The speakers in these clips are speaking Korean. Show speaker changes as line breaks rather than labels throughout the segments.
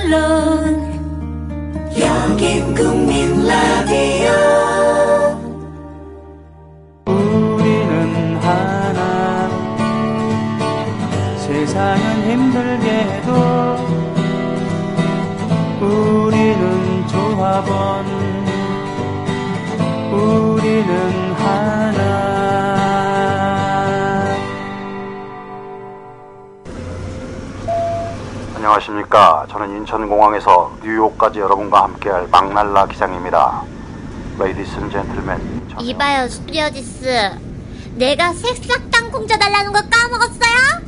물론 여긴 국민 라디오.
우리는 하나, 세상은 힘들게 해도 우리는 조합원, 우리는 하나.
안녕하십니까. 저는 인천공항에서 뉴욕까지 여러분과 함께할 막날라 기장입니다. Ladies and gentlemen.
이봐요, 스튜어디스. 내가 새싹 땅콩 져달라는 거 까먹었어요?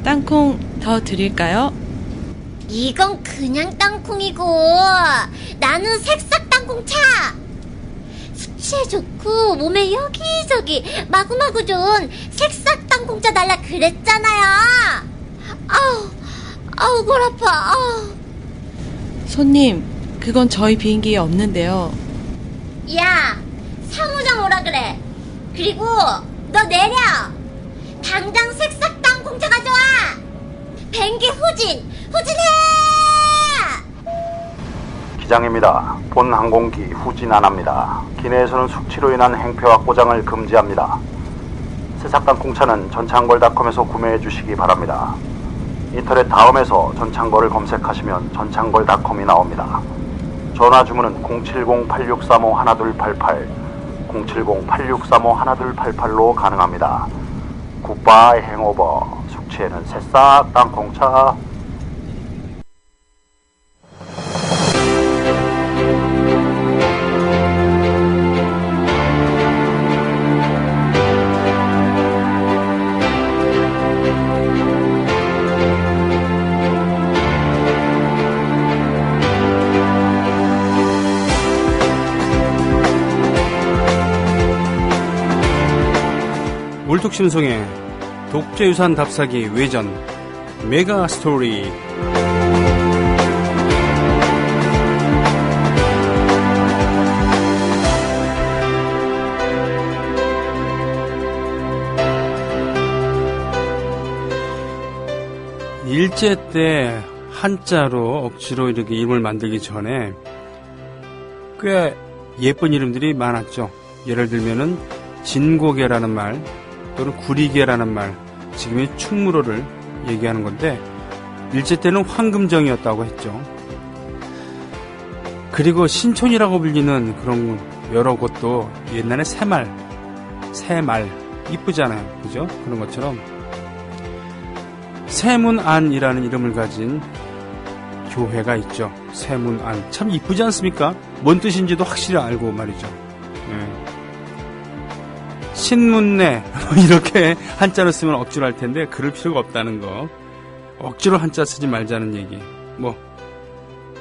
땅콩 더 드릴까요?
이건 그냥 땅콩이고 나는 새싹 땅콩차. 수치에 좋고 몸에 여기저기 마구마구 좋은 새싹 땅콩차 달라 그랬잖아요. 아우 골 아파. 아우.
손님, 그건 저희 비행기에 없는데요.
야, 상호장 오라 그래. 그리고 너 내려. 당장 새싹 땅콩차 가져와. 비행기 후진해.
기장입니다. 본 항공기 후진 안 합니다. 기내에서는 숙취로 인한 행패와 꼬장을 금지합니다. 새싹땅콩차는 전창걸닷컴에서 구매해 주시기 바랍니다. 인터넷 다음에서 전창걸을 검색하시면 전창걸닷컴이 나옵니다. 전화 주문은 070-8635-1288, 070-8635-1288로 가능합니다. 굿바이 행오버. 숙취에는 새싹 땅콩차.
울뚝심송의 독재유산 답사기 외전 메가 스토리. 일제 때 한자로 억지로 이렇게 이름을 만들기 전에 꽤 예쁜 이름들이 많았죠. 예를 들면은 진고개라는 말, 또는 구리개라는 말, 지금의 충무로를 얘기하는 건데 일제 때는 황금정이었다고 했죠. 그리고 신촌이라고 불리는 그런 여러 곳도 옛날에 새말 이쁘잖아요, 그죠? 그런 것처럼 세문안이라는 이름을 가진 교회가 있죠. 세문안, 참 이쁘지 않습니까? 뭔 뜻인지도 확실히 알고 말이죠. 네. 신문내 이렇게 한자로 쓰면 억지로 할 텐데 그럴 필요가 없다는 거. 억지로 한자 쓰지 말자는 얘기.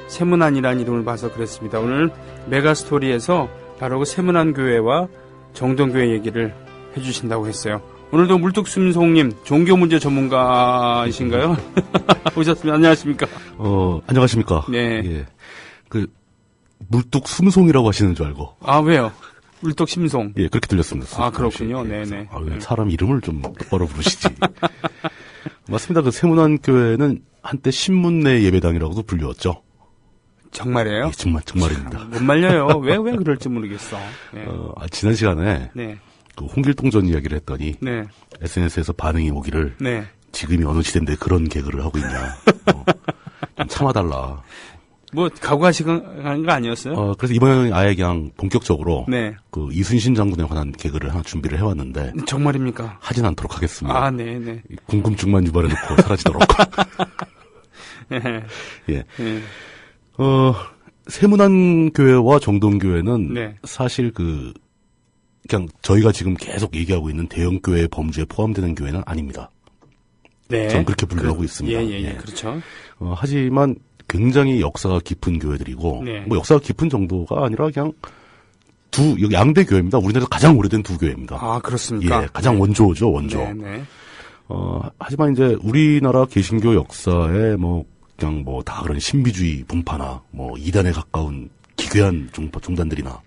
세문안이라는 이름을 봐서 그랬습니다. 오늘 메가스토리에서 바로 그 세문안 교회와 정동교회 얘기를 해주신다고 했어요. 오늘도 물뚝심송님 종교문제 전문가이신가요? 오셨습니다. 안녕하십니까?
안녕하십니까?
네.
예. 물뚝숨송이라고 하시는 줄 알고.
아, 왜요? 물뚝심송.
예, 그렇게 들렸습니다.
아, 그렇군요. 네네.
왜 사람 이름을 좀 똑바로 부르시지. 맞습니다. 그 세문안 교회는 한때 신문내 예배당이라고도 불렸죠.
정말이에요?
예, 정말입니다.
못 말려요. 왜 그럴지 모르겠어. 네.
지난 시간에
네.
그 홍길동전 이야기를 했더니
네.
SNS에서 반응이 오기를
네.
지금이 어느 시대인데 그런 개그를 하고 있냐. 좀 참아달라.
각오하시는 거 아니었어요?
그래서 이번에는 아예 그냥 본격적으로
네.
그 이순신 장군에 관한 개그를 하나 준비를 해왔는데
정말입니까?
하진 않도록 하겠습니다.
아, 네네.
궁금증만 유발해놓고 사라지도록.
네.
예.
네.
세문안 교회와 정동교회는
네.
사실 그냥 저희가 지금 계속 얘기하고 있는 대형 교회 범주에 포함되는 교회는 아닙니다.
네.
저는 그렇게 분류하고 있습니다.
예. 그렇죠.
하지만 굉장히 역사가 깊은 교회들이고,
네.
역사가 깊은 정도가 아니라 그냥 여기 양대 교회입니다. 우리나라에서 가장 오래된 두 교회입니다.
아, 그렇습니까?
예, 가장 원조죠, 원조.
네.
하지만 이제 우리나라 개신교 역사에 그냥 다 그런 신비주의 분파나 이단에 가까운 기괴한 종단들이나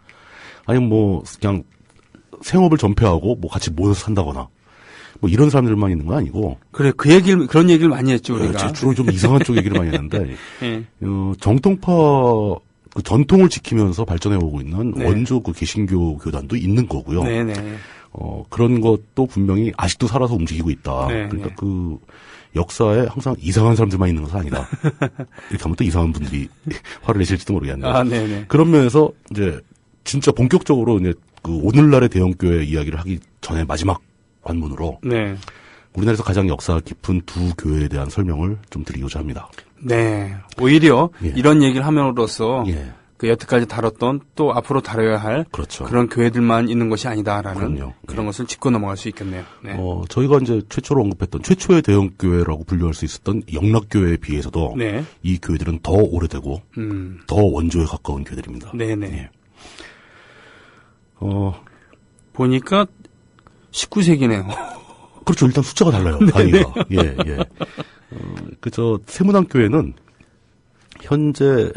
아니면 그냥 생업을 전폐하고 같이 모여서 산다거나 뭐 이런 사람들만 있는 건 아니고.
그래, 그런 얘기를 많이 했죠, 우리가.
주로 좀 이상한 쪽 얘기를 많이 했는데,
예.
정통파, 그 전통을 지키면서 발전해오고 있는
네.
원조 그 개신교 교단도 있는 거고요.
네네.
그런 것도 분명히 아직도 살아서 움직이고 있다.
네,
그러니까
네.
그 역사에 항상 이상한 사람들만 있는 것은 아니다. 이렇게 하면 또 이상한 분들이 화를 내실지도 모르겠네요.
아, 네네.
그런 면에서 이제 진짜 본격적으로 이제 그 오늘날의 대형교회 이야기를 하기 전에 마지막 관문으로
네.
우리나라에서 가장 역사 깊은 두 교회에 대한 설명을 좀 드리고자 합니다.
네. 오히려
예.
이런 얘기를 함으로써
예.
그 여태까지 다뤘던 또 앞으로 다뤄야 할
그렇죠.
그런 교회들만 있는 것이 아니다라는
그럼요.
그런
예.
것을 짚고 넘어갈 수 있겠네요. 네.
저희가 이제 최초로 언급했던 최초의 대형교회라고 분류할 수 있었던 영락교회에 비해서도
네.
이 교회들은 더 오래되고 더 원조에 가까운 교회들입니다.
네네.
예.
보니까 19세기네요.
그렇죠. 일단 숫자가 달라요. 단위가. 예, 예. 세문안교회는 현재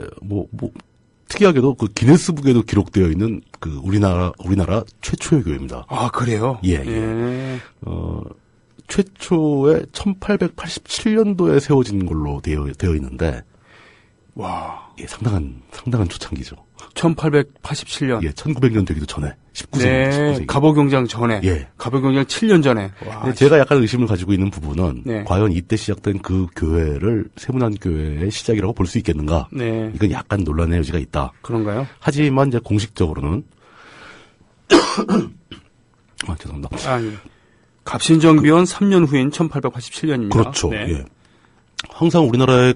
특이하게도 그 기네스북에도 기록되어 있는 그 우리나라 최초의 교회입니다.
아, 그래요?
예, 예. 최초에 1887년도에 세워진 걸로 되어 있는데,
와.
예, 상당한 초창기죠.
1887년.
예, 1900년 되기도 전에, 19세기.
네.
19세기.
갑오경장 전에.
예.
갑오경장 7년 전에. 와.
근데 제가 약간 의심을 가지고 있는 부분은,
네.
과연 이때 시작된 그 교회를 세문안교회의 시작이라고 볼 수 있겠는가?
네.
이건 약간 논란의 여지가 있다.
그런가요?
하지만 이제 공식적으로는, 죄송합니다.
아, 예. 갑신정비원 3년 후인 1887년입니다.
그렇죠.
네.
예. 항상 우리나라의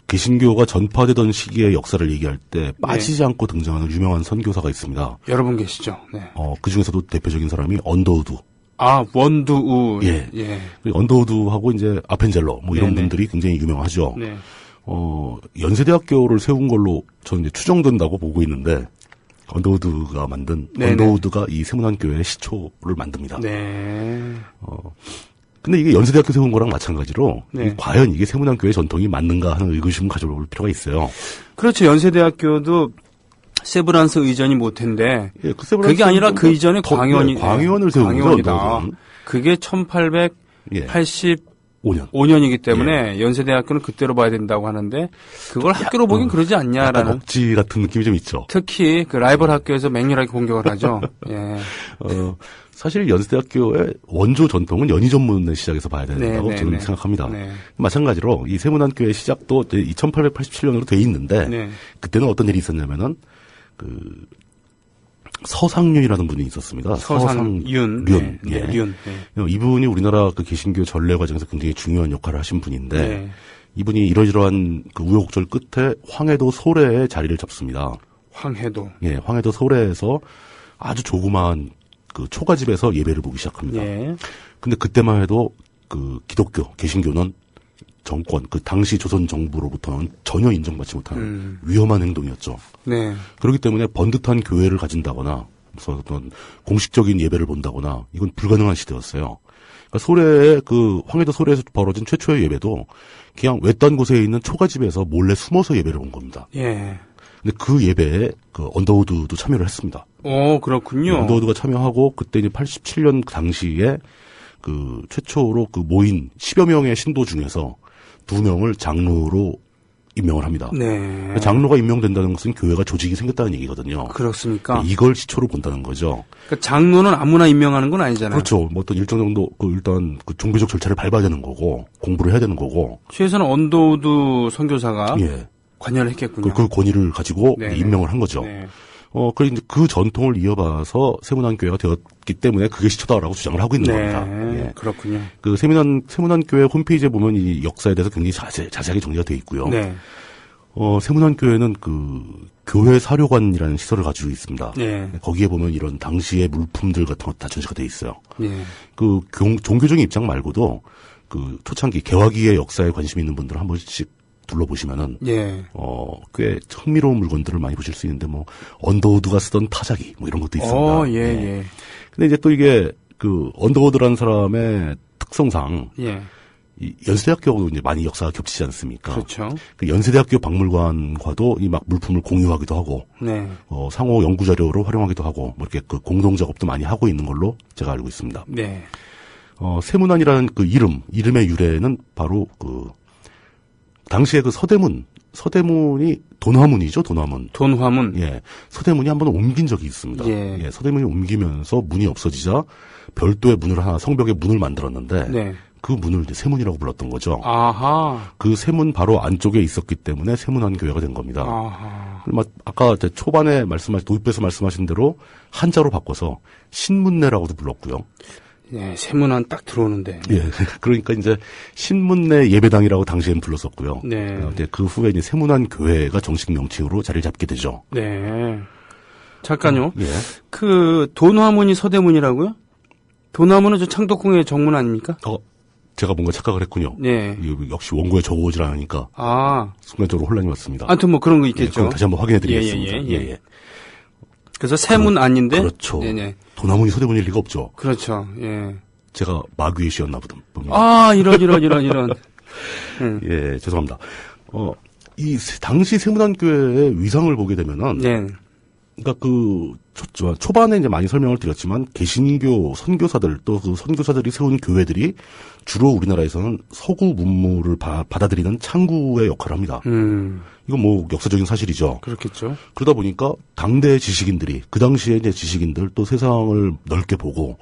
개신교가 전파되던 시기의 역사를 얘기할 때 빠지지 않고 등장하는 유명한 선교사가 있습니다.
여러분 계시죠? 네.
그 중에서도 대표적인 사람이 언더우드.
아, 원두우.
예.
예.
언더우드하고 이제 아펜젤러 이런
네네.
분들이 굉장히 유명하죠.
네.
연세대학교를 세운 걸로 저는 이제 추정된다고 보고 있는데 언더우드가 이 세문안교회의 시초를 만듭니다.
네.
근데 이게 연세대학교 세운 거랑 마찬가지로
네.
과연 이게 세문안교회 전통이 맞는가 하는 의구심을 가져볼 필요가 있어요.
그렇죠. 연세대학교도 세브란스 의전이 못한데
예, 세브란스
그게 아니라 그 이전에
광의원을 세운
광의원이다.
거죠.
그게 1885년이기 때문에 연세대학교는 그때로 봐야 된다고 하는데 그걸 학교로 보긴 그러지
약간
않냐라는.
억지 같은 느낌이 좀 있죠.
특히 그 라이벌 학교에서 맹렬하게 공격을 하죠. 예.
사실 연세대학교의 원조 전통은 연희 전문의 시작에서 봐야 된다고 저는 생각합니다.
네.
마찬가지로 이 세문안교회 시작도 2887년으로 돼 있는데
네.
그때는 어떤 일이 있었냐면은 서상윤이라는 분이 있었습니다.
서상윤. 네.
예.
네. 윤. 네.
이분이 우리나라 그 개신교 전례 과정에서 굉장히 중요한 역할을 하신 분인데
네.
이분이 이러저러한 그 우여곡절 끝에 황해도 소래에 자리를 잡습니다.
황해도.
예, 황해도 소래에서 아주 조그마한 그 초가집에서 예배를 보기 시작합니다.
예.
근데 그때만 해도 그 기독교, 개신교는 정권, 그 당시 조선 정부로부터는 전혀 인정받지 못하는 위험한 행동이었죠.
네.
그렇기 때문에 번듯한 교회를 가진다거나 무슨 어떤 공식적인 예배를 본다거나 이건 불가능한 시대였어요. 그러니까 황해도 소래에서 벌어진 최초의 예배도 그냥 외딴 곳에 있는 초가집에서 몰래 숨어서 예배를 본 겁니다.
예.
근데 그 예배에 그 언더우드도 참여를 했습니다.
오, 그렇군요.
언더우드가 참여하고 그때 이제 87년 당시에 그 최초로 그 모인 10여 명의 신도 중에서 2명을 장로로 임명을 합니다.
네.
장로가 임명된다는 것은 교회가 조직이 생겼다는 얘기거든요.
그렇습니까?
이걸 시초로 본다는 거죠.
그러니까 장로는 아무나 임명하는 건 아니잖아요.
그렇죠. 뭐 어떤 일정 정도 일단 그 종교적 절차를 밟아야 되는 거고 공부를 해야 되는 거고.
최소한 언더우드 선교사가
예.
관여를 했겠군요.
그 권위를 가지고
네네.
임명을 한 거죠.
네.
그래서 이제 그 전통을 이어봐서 세문안교회가 되었기 때문에 그게 시초다라고 주장을 하고 있는
네.
겁니다. 예.
그렇군요.
그 세문안교회 홈페이지에 보면 이 역사에 대해서 굉장히 자세하게 정리가 되어 있고요.
네.
세문안교회는 그 교회 사료관이라는 시설을 가지고 있습니다.
네.
거기에 보면 이런 당시의 물품들 같은 것 다 전시가 되어 있어요.
네.
그 종교적인 입장 말고도 그 초창기 개화기의 역사에 관심 있는 분들 한 번씩 둘러보시면은
예.
꽤 흥미로운 물건들을 많이 보실 수 있는데 뭐 언더우드가 쓰던 타자기 뭐 이런 것도 있습니다.
예, 예.
근데 이제 또 이게 그 언더우드라는 사람의 특성상
예.
이 연세대학교하고도 이제 많이 역사가 겹치지 않습니까?
그렇죠.
그 연세대학교 박물관과도 이 막 물품을 공유하기도 하고,
네.
상호 연구 자료로 활용하기도 하고, 뭐 이렇게 그 공동 작업도 많이 하고 있는 걸로 제가 알고 있습니다.
네.
세문안이라는 그 이름의 유래는 바로 당시에 그 서대문이 돈화문이죠, 돈화문.
돈화문.
예. 서대문이 한번 옮긴 적이 있습니다.
예.
서대문이 옮기면서 문이 없어지자 별도의 문을 하나, 성벽에 문을 만들었는데,
네.
그 문을 이제 세문이라고 불렀던 거죠.
아하.
그 세문 바로 안쪽에 있었기 때문에 세문안 교회가 된 겁니다.
아하.
아까 초반에 도입부에서 말씀하신 대로 한자로 바꿔서 신문내라고도 불렀고요.
네, 세문안 딱 들어오는데.
예. 그러니까 이제 신문내 예배당이라고 당시엔 불렀었고요.
네.
이제 그 후에 이제 세문안 교회가 정식 명칭으로 자리를 잡게 되죠.
네. 잠깐요.
예.
그 돈화문이 서대문이라고요? 돈화문은 저 창덕궁의 정문 아닙니까?
제가 뭔가 착각을 했군요.
네.
역시 원고에 적어오질 않으니까 순간적으로 혼란이 왔습니다.
아무튼 뭐 그런 거 있겠죠.
예, 다시 한번 확인해드리겠습니다.
예. 그래서 세문 아닌데.
그렇죠.
네네.
돈화문이 서대문일 리가 없죠.
그렇죠. 예.
제가 마귀의 시였나 봅니다.
이런.
예, 죄송합니다. 이 당시 세문안교회의 위상을 보게 되면은,
네.
그러니까 초반에 이제 많이 설명을 드렸지만 개신교 선교사들 또 그 선교사들이 세운 교회들이 주로 우리나라에서는 서구 문물을 받아들이는 창구의 역할을 합니다. 이건 뭐 역사적인 사실이죠.
그렇겠죠.
그러다 보니까 당대 지식인들이 그 당시에 이제 지식인들 또 세상을 넓게 보고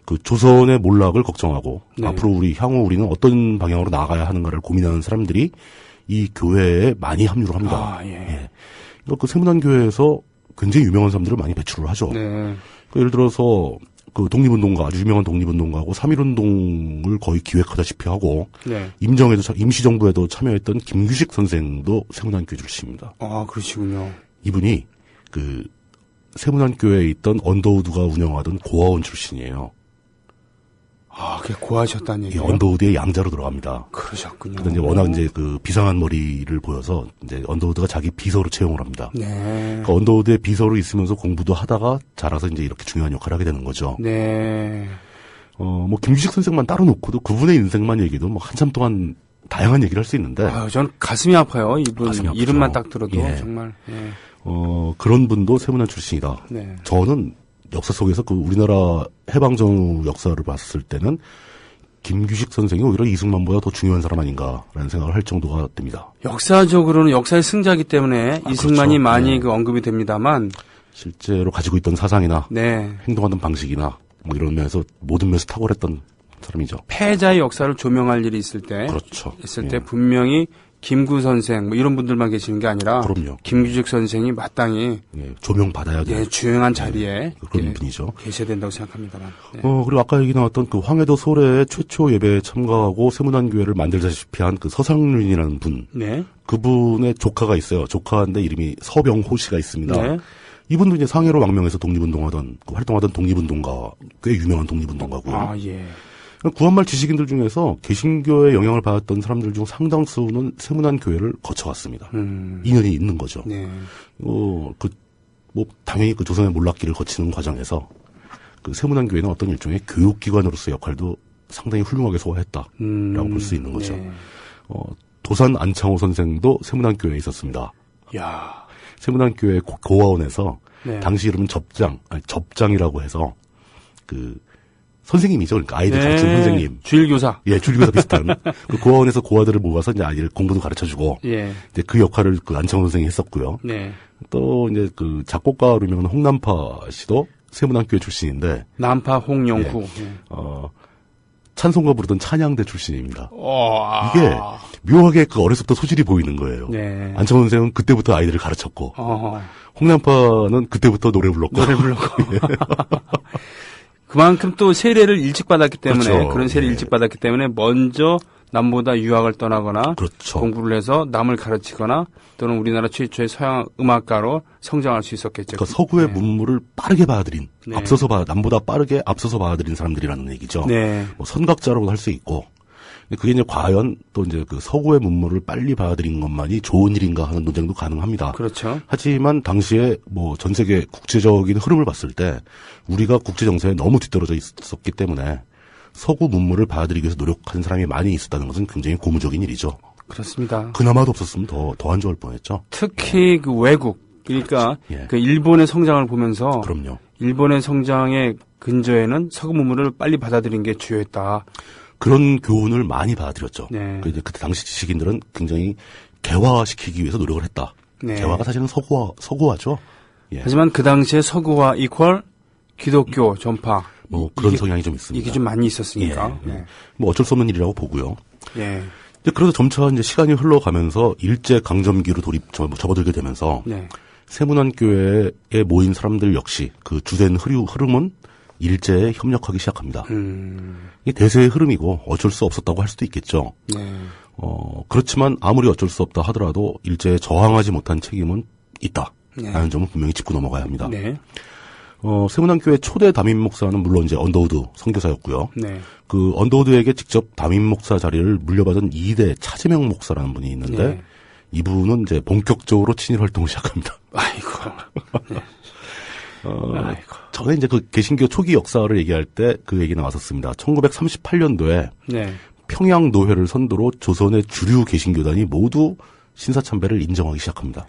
그 조선의 몰락을 걱정하고
네.
앞으로 향후 우리는 어떤 방향으로 나아가야 하는가를 고민하는 사람들이 이 교회에 많이 합류를 합니다. 예. 그 세문안 교회에서 굉장히 유명한 사람들을 많이 배출을 하죠.
네.
예를 들어서 그 독립운동가, 아주 유명한 독립운동가하고 3.1운동을 거의 기획하다시피 하고
네.
임시정부에도 참여했던 김규식 선생도 세문안교회 출신입니다.
그러시군요.
이분이 그 세문안교회에 있던 언더우드가 운영하던 고아원 출신이에요.
그게 고하셨다는 얘기예요?
언더우드의 양자로 들어갑니다.
그러셨군요.
근데 이제 워낙 이제 그 비상한 머리를 보여서 이제 언더우드가 자기 비서로 채용을 합니다.
네.
그러니까 언더우드의 비서로 있으면서 공부도 하다가 자라서 이제 이렇게 중요한 역할을 하게 되는 거죠.
네.
뭐 김규식 선생만 따로 놓고도 그분의 인생만 얘기도 뭐 한참 동안 다양한 얘기를 할 수 있는데.
전 가슴이 아파요. 이분
가슴이 아프죠.
이름만 딱 들어도
예.
정말. 예.
그런 분도 세문안 출신이다.
네.
저는 역사 속에서 그 우리나라 해방 전후 역사를 봤을 때는 김규식 선생이 오히려 이승만보다 더 중요한 사람 아닌가라는 생각을 할 정도가 됩니다.
역사적으로는 역사의 승자이기 때문에 이승만이
그렇죠.
많이
네.
그 언급이 됩니다만
실제로 가지고 있던 사상이나
네.
행동하는 방식이나 뭐 이런 면에서 모든 면에서 탁월했던 사람이죠.
패자의 역사를 조명할 일이 있을 때
그렇죠.
때 분명히 김구 선생 뭐 이런 분들만 계시는 게 아니라
그럼요.
김규식 선생이 마땅히
조명받아야 돼요.
주요한 자리에
그런 분이죠.
계셔야 된다고 생각합니다만. 네.
그리고 아까 얘기 나왔던 그 황해도 소래의 최초 예배에 참가하고 세문안 교회를 만들다시피 한 그 서상륜이라는 분.
네.
그분의 조카가 있어요. 조카인데 이름이 서병호 씨가 있습니다.
네.
이분도 이제 상해로 망명해서 활동하던 독립운동가, 꽤 유명한 독립운동가고요.
예.
구한말 지식인들 중에서 개신교의 영향을 받았던 사람들 중 상당수는 세문안 교회를 거쳐왔습니다. 인연이 있는 거죠.
네.
당연히 그 조선의 몰락기를 거치는 과정에서 그 세문안 교회는 어떤 일종의 교육기관으로서의 역할도 상당히 훌륭하게 소화했다라고 볼 수 있는 거죠.
네.
도산 안창호 선생도 세문안 교회에 있었습니다.
야.
세문안 교회 고아원에서
네.
당시 이름은 접장이라고 해서 선생님이죠. 그러니까 아이들 가르치는 선생님.
주일교사.
예, 주일교사 비슷한. 그 고아원에서 고아들을 모아서 이제 아이들 공부도 가르쳐주고.
예.
이제 그 역할을 그 안창호 선생이 했었고요.
네.
또 이제 그 작곡가로 유명한 홍남파 씨도 세문안교회 출신인데.
남파 홍영후.
예. 찬송가 부르던 찬양대 출신입니다.
아.
이게 묘하게 그 어렸을 때 소질이 보이는 거예요.
네.
안창호 선생은 그때부터 아이들을 가르쳤고. 홍남파는 그때부터 노래 불렀고.
예. 그만큼 또 세례를 일찍 받았기 때문에
그렇죠.
그런 세례를 일찍 받았기 때문에 먼저 남보다 유학을 떠나거나
그렇죠.
공부를 해서 남을 가르치거나 또는 우리나라 최초의 서양 음악가로 성장할 수 있었겠죠.
그러니까 서구의 문물을 빠르게 받아들인
네.
남보다 빠르게 앞서서 받아들인 사람들이라는 얘기죠.
네.
뭐 선각자라고도 할 수 있고 그게 이제 과연 또 이제 그 서구의 문물을 빨리 받아들인 것만이 좋은 일인가 하는 논쟁도 가능합니다.
그렇죠.
하지만 당시에 뭐 전 세계 국제적인 흐름을 봤을 때 우리가 국제 정세에 너무 뒤떨어져 있었기 때문에 서구 문물을 받아들이기 위해서 노력하는 사람이 많이 있었다는 것은 굉장히 고무적인 일이죠.
그렇습니다.
그나마도 없었으면 더 안 좋을 뻔했죠.
특히 그 외국 그러니까
예.
그 일본의 성장을 보면서
그럼요.
일본의 성장의 근저에는 서구 문물을 빨리 받아들인 게 주요했다.
그런 교훈을 많이 받아들였죠.
네.
이제 그때 당시 지식인들은 굉장히 개화시키기 위해서 노력을 했다.
네.
개화가 사실은 서구화죠. 예.
하지만 그 당시에 서구화 이퀄 기독교 전파
뭐 그런 성향이 좀 있습니다.
이게 좀 많이 있었으니까.
예. 뭐 어쩔 수 없는 일이라고 보고요.
예.
이제 그래서 점차 이제 시간이 흘러가면서 일제 강점기로 접어들게 되면서
네.
세문안교회에 모인 사람들 역시 그 주된 흐름은 일제에 협력하기 시작합니다. 이게 대세의 흐름이고 어쩔 수 없었다고 할 수도 있겠죠.
네.
그렇지만 아무리 어쩔 수 없다 하더라도 일제에 저항하지 못한 책임은 있다.
네.
라는 점은 분명히 짚고 넘어가야 합니다.
네.
세문안교회 초대 담임 목사는 물론 이제 언더우드 선교사였고요.
네.
그 언더우드에게 직접 담임 목사 자리를 물려받은 2대 차재명 목사라는 분이 있는데
네.
이분은 이제 본격적으로 친일 활동을 시작합니다.
아이고. 네. 아이고.
전에 이제 그 개신교 초기 역사를 얘기할 때 그 얘기 나왔었습니다. 1938년도에
네.
평양 노회를 선두로 조선의 주류 개신교단이 모두 신사참배를 인정하기 시작합니다.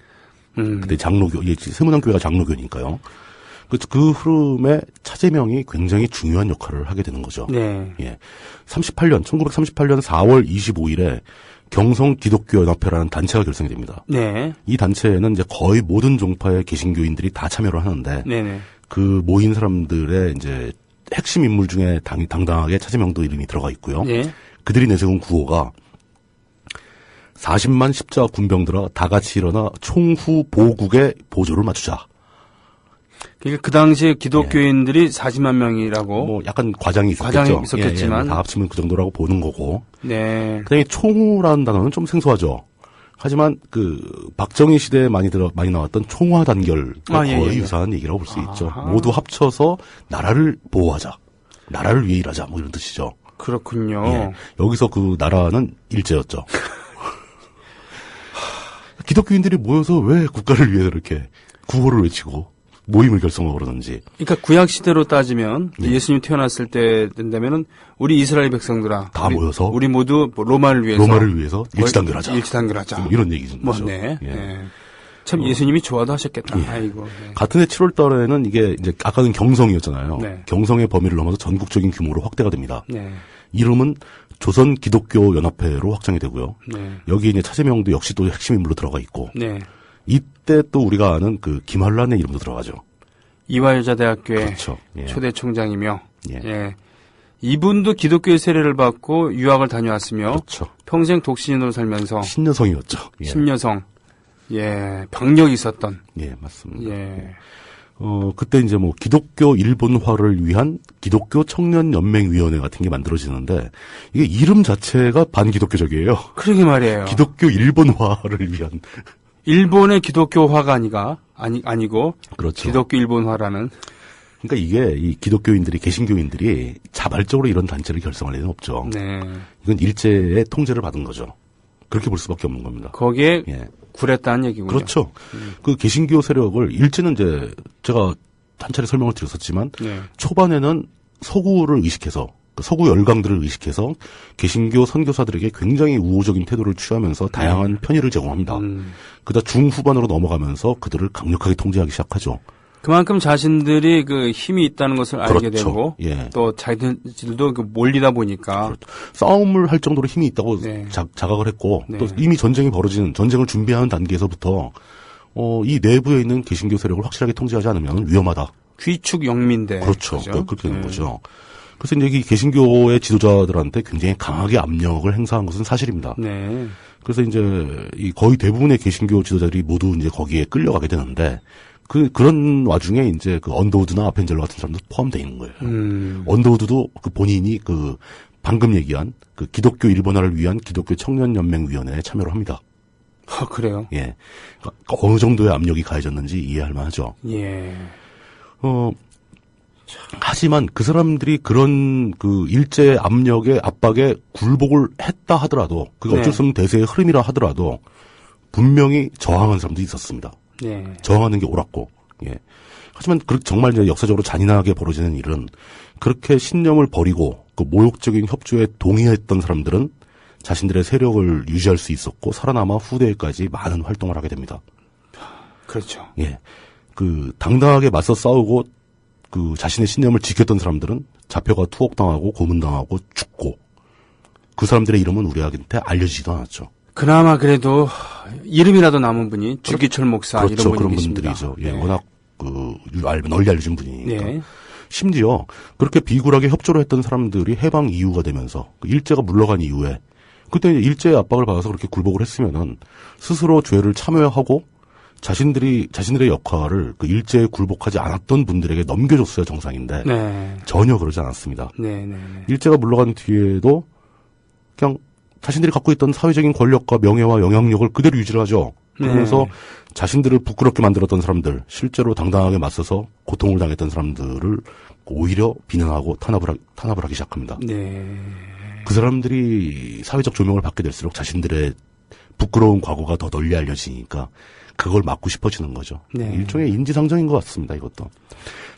그때 장로교, 세문안교회가 장로교니까요. 그 흐름에 차재명이 굉장히 중요한 역할을 하게 되는 거죠.
네.
예. 1938년 4월 25일에 경성 기독교 연합회라는 단체가 결성이 됩니다.
네.
이 단체에는 이제 거의 모든 종파의 개신교인들이 다 참여를 하는데
네네.
그 모인 사람들의 이제 핵심 인물 중에 당당하게 차재명도 이름이 들어가 있고요.
네.
그들이 내세운 구호가 40만 십자 군병들아 다 같이 일어나 총후 보국의 보조를 맞추자.
그러니까 그 당시에 기독교인들이 40만 명이라고.
뭐 약간 과장이 있었겠죠.
과장이 있었겠지만.
다 합치면 그 정도라고 보는 거고.
네.
그다음에 총후라는 단어는 좀 생소하죠. 하지만 그 박정희 시대에 많이 나왔던 총화 단결과 거의 유사한 얘기라고 볼 수 있죠. 모두 합쳐서 나라를 보호하자. 나라를 위해 일하자. 뭐 이런 뜻이죠.
그렇군요.
예. 여기서 그 나라는 일제였죠. 기독교인들이 모여서 왜 국가를 위해서 이렇게 구호를 외치고 모임을 결성하고 그러는지.
그러니까 구약 시대로 따지면 예수님 태어났을 때 된다면은 우리 이스라엘 백성들아
다 모여서
우리 모두 로마를 위해서
일치단결하자.
일치단결하자.
뭐 이런 얘기죠.
네.
예.
네. 참 예수님이 좋아도 하셨겠다.
예.
아이고. 네.
같은 해 7월 달에는 이게 이제 아까는 경성이었잖아요.
네.
경성의 범위를 넘어서 전국적인 규모로 확대가 됩니다.
네.
이름은 조선 기독교 연합회로 확장이 되고요.
네.
여기 이제 차재명도 역시 또 핵심 인물로 들어가 있고.
네.
이때 또 우리가 아는 그 김한란의 이름도 들어가죠.
이화여자대학교의
그렇죠. 예.
초대 총장이며
예.
예. 이분도 기독교의 세례를 받고 유학을 다녀왔으며
그렇죠.
평생 독신으로 살면서
신여성이었죠. 예.
심여성 예, 병력이 있었던
예, 맞습니다.
예.
그때 이제 뭐 기독교 일본화를 위한 기독교 청년연맹위원회 같은 게 만들어지는데 이게 이름 자체가 반기독교적이에요.
그러게 말이에요.
기독교 일본화를 위한.
일본의 기독교화가 아니고
그렇죠.
기독교 일본화라는
그러니까 이게 이 기독교인들이 개신교인들이 자발적으로 이런 단체를 결성할 리는 없죠.
네.
이건 일제의 통제를 받은 거죠. 그렇게 볼 수밖에 없는 겁니다.
거기에
예.
굴했다는 얘기군요.
그렇죠. 그 개신교 세력을 일제는 이제 제가 한 차례 설명을 드렸었지만
네. 초반에는
서구를 의식해서 서구 열강들을 의식해서 개신교 선교사들에게 굉장히 우호적인 태도를 취하면서 다양한 편의를 제공합니다. 그러다 중후반으로 넘어가면서 그들을 강력하게 통제하기 시작하죠.
그만큼 자신들이 그 힘이 있다는 것을 알게
그렇죠.
되고
예.
또 자기들도 그 몰리다 보니까
그렇죠. 싸움을 할 정도로 힘이 있다고
네.
자각을 했고
네.
또 이미 전쟁을 준비하는 단계에서부터 이 내부에 있는 개신교 세력을 확실하게 통제하지 않으면 위험하다.
귀축 영민대.
그렇죠.
그죠?
그렇게 되는 거죠. 그래서 이제 이 개신교의 지도자들한테 굉장히 강하게 압력을 행사한 것은 사실입니다.
네.
그래서 이제 이 거의 대부분의 개신교 지도자들이 모두 이제 거기에 끌려가게 되는데 그런 와중에 이제 그 언더우드나 아펜젤러 같은 사람도 포함되어 있는 거예요. 언더우드도 그 본인이 그 방금 얘기한 그 기독교 일본화를 위한 기독교 청년연맹위원회에 참여를 합니다.
그래요?
예. 그러니까 어느 정도의 압력이 가해졌는지 이해할 만하죠.
예.
하지만 그 사람들이 그런 그 일제의 압박에 굴복을 했다 하더라도 그게 어쩔 수 없는 대세의 흐름이라 하더라도 분명히 저항하는 사람들이 있었습니다.
네.
저항하는 게 옳았고, 예. 하지만 정말 이제 역사적으로 잔인하게 벌어지는 일은 그렇게 신념을 버리고 그 모욕적인 협조에 동의했던 사람들은 자신들의 세력을 유지할 수 있었고 살아남아 후대에까지 많은 활동을 하게 됩니다.
그렇죠.
예. 그 당당하게 맞서 싸우고 그 자신의 신념을 지켰던 사람들은 잡혀가 투옥당하고 고문당하고 죽고 그 사람들의 이름은 우리한테 알려지지도 않았죠.
그나마 그래도 이름이라도 남은 분이 주기철 목사
그렇죠.
이런 분이
그런
계십니다.
분들이죠. 예,
네.
워낙 널리 알려진 분이니까.
네.
심지어 그렇게 비굴하게 협조를 했던 사람들이 해방 이후가 되면서 그 일제가 물러간 이후에 그때 이제 일제의 압박을 받아서 그렇게 굴복을 했으면은 스스로 죄를 참여하고 자신들의 역할을 그 일제에 굴복하지 않았던 분들에게 넘겨줬어야 정상인데
네.
전혀 그러지 않았습니다.
네, 네, 네.
일제가 물러간 뒤에도 그냥 자신들이 갖고 있던 사회적인 권력과 명예와 영향력을 그대로 유지를 하죠. 그러면서
네.
자신들을 부끄럽게 만들었던 사람들, 실제로 당당하게 맞서서 고통을 당했던 사람들을 오히려 비난하고 탄압을 하기 시작합니다.
네.
그 사람들이 사회적 조명을 받게 될수록 자신들의 부끄러운 과거가 더 널리 알려지니까 그걸 막고 싶어지는 거죠.
네.
일종의 인지상정인 것 같습니다. 이것도.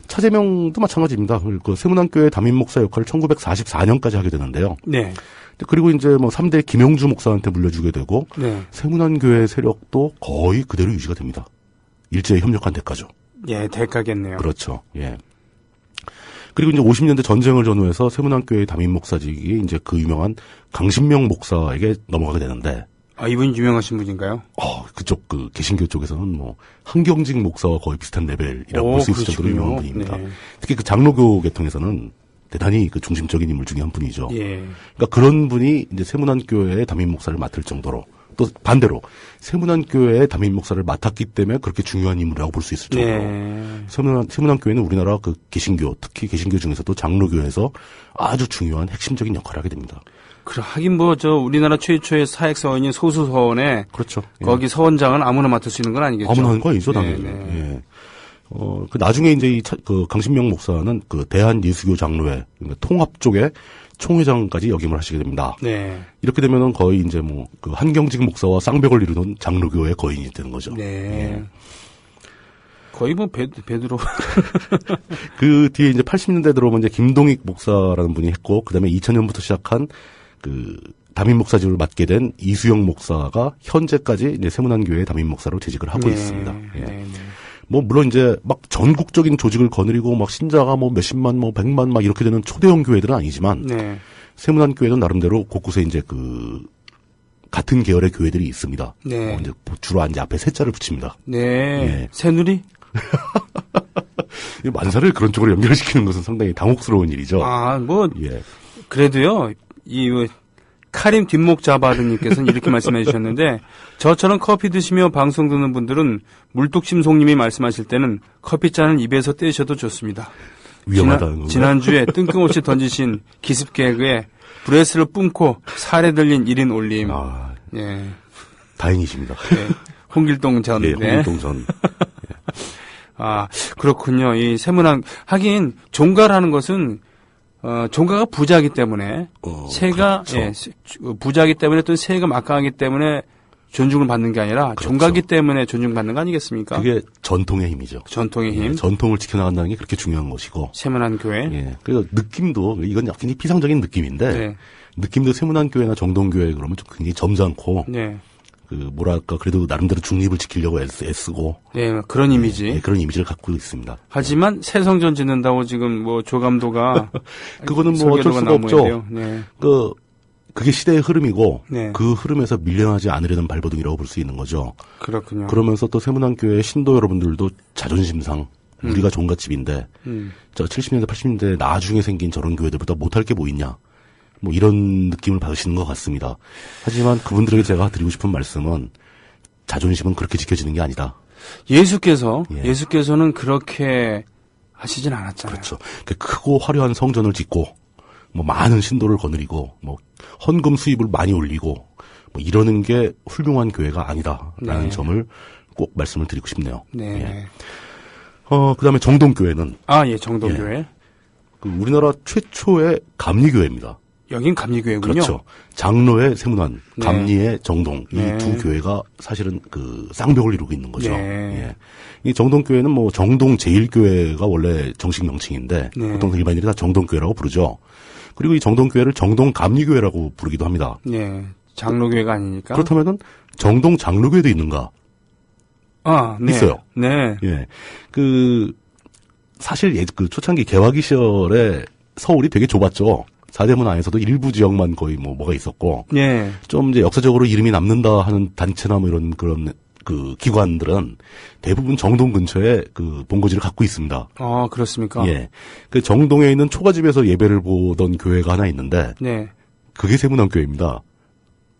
차재명도 마찬가지입니다. 그 세문안교회 담임 목사 역할을 1944년까지 하게 되는데요.
네.
그리고 이제 뭐 3대 김용주 목사한테 물려주게 되고
네.
세문안교회 세력도 거의 그대로 유지가 됩니다. 일제에 협력한 대가죠.
예, 대가겠네요.
그렇죠. 예. 그리고 이제 50년대 전쟁을 전후해서 세문안교회 담임 목사직이 이제 그 유명한 강신명 목사에게 넘어가게 되는데
아, 이분이 유명하신 분인가요?
그쪽 그 개신교 쪽에서는 뭐 한경직 목사와 거의 비슷한 레벨이라고 볼 수 있을 정도로 유명한 분입니다.
네.
특히 그 장로교 계통에서는 대단히 그 중심적인 인물 중에 한 분이죠.
예.
그러니까 그런 분이 이제 세문안교회의 담임 목사를 맡을 정도로 또 반대로 세문안교회의 담임 목사를 맡았기 때문에 그렇게 중요한 인물이라고 볼 수 있을 정도로
네.
세문안교회는 우리나라 그 개신교 특히 개신교 중에서도 장로교에서 아주 중요한 핵심적인 역할을 하게 됩니다.
하긴 뭐 우리나라 최초의 사역 서원인 소수 서원에
그렇죠. 예.
거기 서원장은 아무나 맡을 수 있는 건 아니겠죠.
아무나 하는 거 아니죠, 당연히.
네, 네.
예. 그 나중에 이제 그 강신명 목사는 그 대한예수교 장로회 그러니까 통합 쪽에 총회장까지 역임을 하시게 됩니다.
네.
이렇게 되면은 거의 이제 뭐 그 한경직 목사와 쌍벽을 이루는 장로교의 거인이 되는 거죠.
네.
예.
거의 뭐 베드로.
그 뒤에 이제 80년대 들어오면 이제 김동익 목사라는 분이 했고 그다음에 2000년부터 시작한 그 담임 목사직을 맡게 된 이수영 목사가 현재까지 이제 세문안교회 담임 목사로 재직을 하고
네.
있습니다. 예.
네, 네.
뭐 물론 이제 막 전국적인 조직을 거느리고 막 신자가 뭐 몇십만 뭐 백만 막 이렇게 되는 초대형 교회들은 아니지만
네.
세문안교회는 나름대로 곳곳에 이제 그 같은 계열의 교회들이 있습니다.
네.
이제 주로 이제 앞에 세자를 붙입니다.
네.
예.
새누리?
만사를 그런 쪽으로 연결시키는 것은 상당히 당혹스러운 일이죠.
아, 뭐
예.
그래도요. 카림 뒷목 자바르님께서는 이렇게 말씀해 주셨는데 저처럼 커피 드시며 방송 듣는 분들은 물뚝심송님이 말씀하실 때는 커피잔을 입에서 떼셔도 좋습니다.
위험하다는 건가요?
지난주에 뜬금없이 던지신 기습 개그에 브레스를 뿜고 살에 들린 1인 올림.
아,
예.
다행이십니다.
예. 홍길동 전.
예,
네.
홍길동 전.
아, 그렇군요. 이 세문안 하긴 종가라는 것은 종가가 부자이기 때문에 세가
그렇죠.
예, 부자이기 때문에 또 세가 막강하기 때문에 존중을 받는 게 아니라
그렇죠.
종가기 때문에 존중받는 거 아니겠습니까?
그게 전통의 힘이죠.
전통의 힘.
예, 전통을 지켜나간다는 게 그렇게 중요한 것이고.
세문안 교회.
예. 그리고 느낌도 이건 약간 피상적인 느낌인데
네.
느낌도 세문안교회나 정동교회 그러면 좀 굉장히 점잖고
네.
그 뭐랄까 그래도 나름대로 중립을 지키려고 애쓰고
네, 그런 이미지.
예, 그런 이미지를 갖고 있습니다.
하지만 새성전 짓는다고 지금 뭐 조감도가
그거는 뭐 어쩔
설계도가
수가
나온
없죠.
모양이에요. 네.
그게 시대의 흐름이고
네.
그 흐름에서 밀려나지 않으려는 발버둥이라고 볼 수 있는 거죠.
그렇군요.
그러면서 또 세문안교회 신도 여러분들도 자존심상 우리가 종갓집인데 저 70년대 80년대 나중에 생긴 저런 교회들보다 못할 게 뭐 있냐. 뭐 이런 느낌을 받으시는 것 같습니다. 하지만 그분들에게 제가 드리고 싶은 말씀은 자존심은 그렇게 지켜지는 게 아니다.
예수께서는 그렇게 하시진 않았잖아요.
그렇죠. 크고 화려한 성전을 짓고 뭐 많은 신도를 거느리고 뭐 헌금 수입을 많이 올리고 뭐 이러는 게 훌륭한 교회가 아니다라는
네.
점을 꼭 말씀을 드리고 싶네요.
네.
예. 그다음에 정동교회는
아, 예, 정동교회.
그 우리나라 최초의 감리교회입니다.
여긴 감리교회군요.
그렇죠. 장로의 세문안,
네.
감리의 정동
네.
이 두 교회가 사실은 그 쌍벽을 이루고 있는 거죠.
네.
예. 이 정동교회는 뭐 정동 제1교회가 원래 정식 명칭인데
네.
보통 일반인들이 다 정동교회라고 부르죠. 그리고 이 정동교회를 정동감리교회라고 부르기도 합니다.
네. 장로교회가 아니니까.
그렇다면은 정동 장로교회도 있는가?
아, 네.
있어요.
네.
예. 그 사실 그 초창기 개화기 시절에 서울이 되게 좁았죠. 사대문 안에서도 일부 지역만 거의 뭐가 있었고.
예.
좀 이제 역사적으로 이름이 남는다 하는 단체나 뭐 이런 그런 그 기관들은 대부분 정동 근처에 그 본거지를 갖고 있습니다.
아, 그렇습니까?
예. 그 정동에 있는 초가집에서 예배를 보던 교회가 하나 있는데.
네.
그게 세문안교회입니다.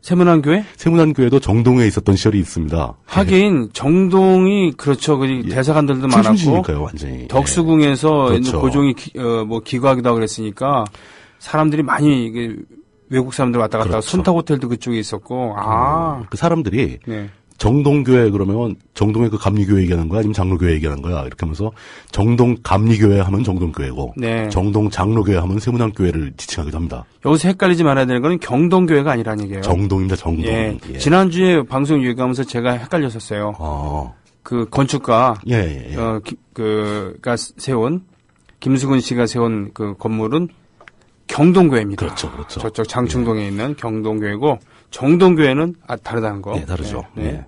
세문안교회?
세문안교회도 정동에 있었던 시절이 있습니다.
하긴 정동이 그렇죠. 그 대사관들도 많았고.
출신이니까요, 완전히.
덕수궁에서
그렇죠.
고종이 기거하기도 하고 그랬으니까 사람들이 많이 이게 외국 사람들 왔다 갔다
그렇죠.
손탁 호텔도 그쪽에 있었고. 아.
그 사람들이
네.
정동교회 그러면 정동의 그 감리교회 얘기하는 거야 아니면 장로교회 얘기하는 거야 이렇게 하면서 정동 감리교회 하면 정동교회고
네.
정동 장로교회 하면 세문안교회를 지칭하기도 합니다.
여기서 헷갈리지 말아야 되는 거는 경동교회가 아니라는 얘기예요.
정동입니다. 정동.
예.
예.
지난주에 방송 얘기하면서 제가 헷갈렸었어요. 그 건축가
예.
가 세운 김수근 씨가 세운 그 건물은 경동교회입니다.
그렇죠.
저쪽 장충동에 있는 경동교회고 정동교회는 다르다는 거.
네, 다르죠.
네.
예.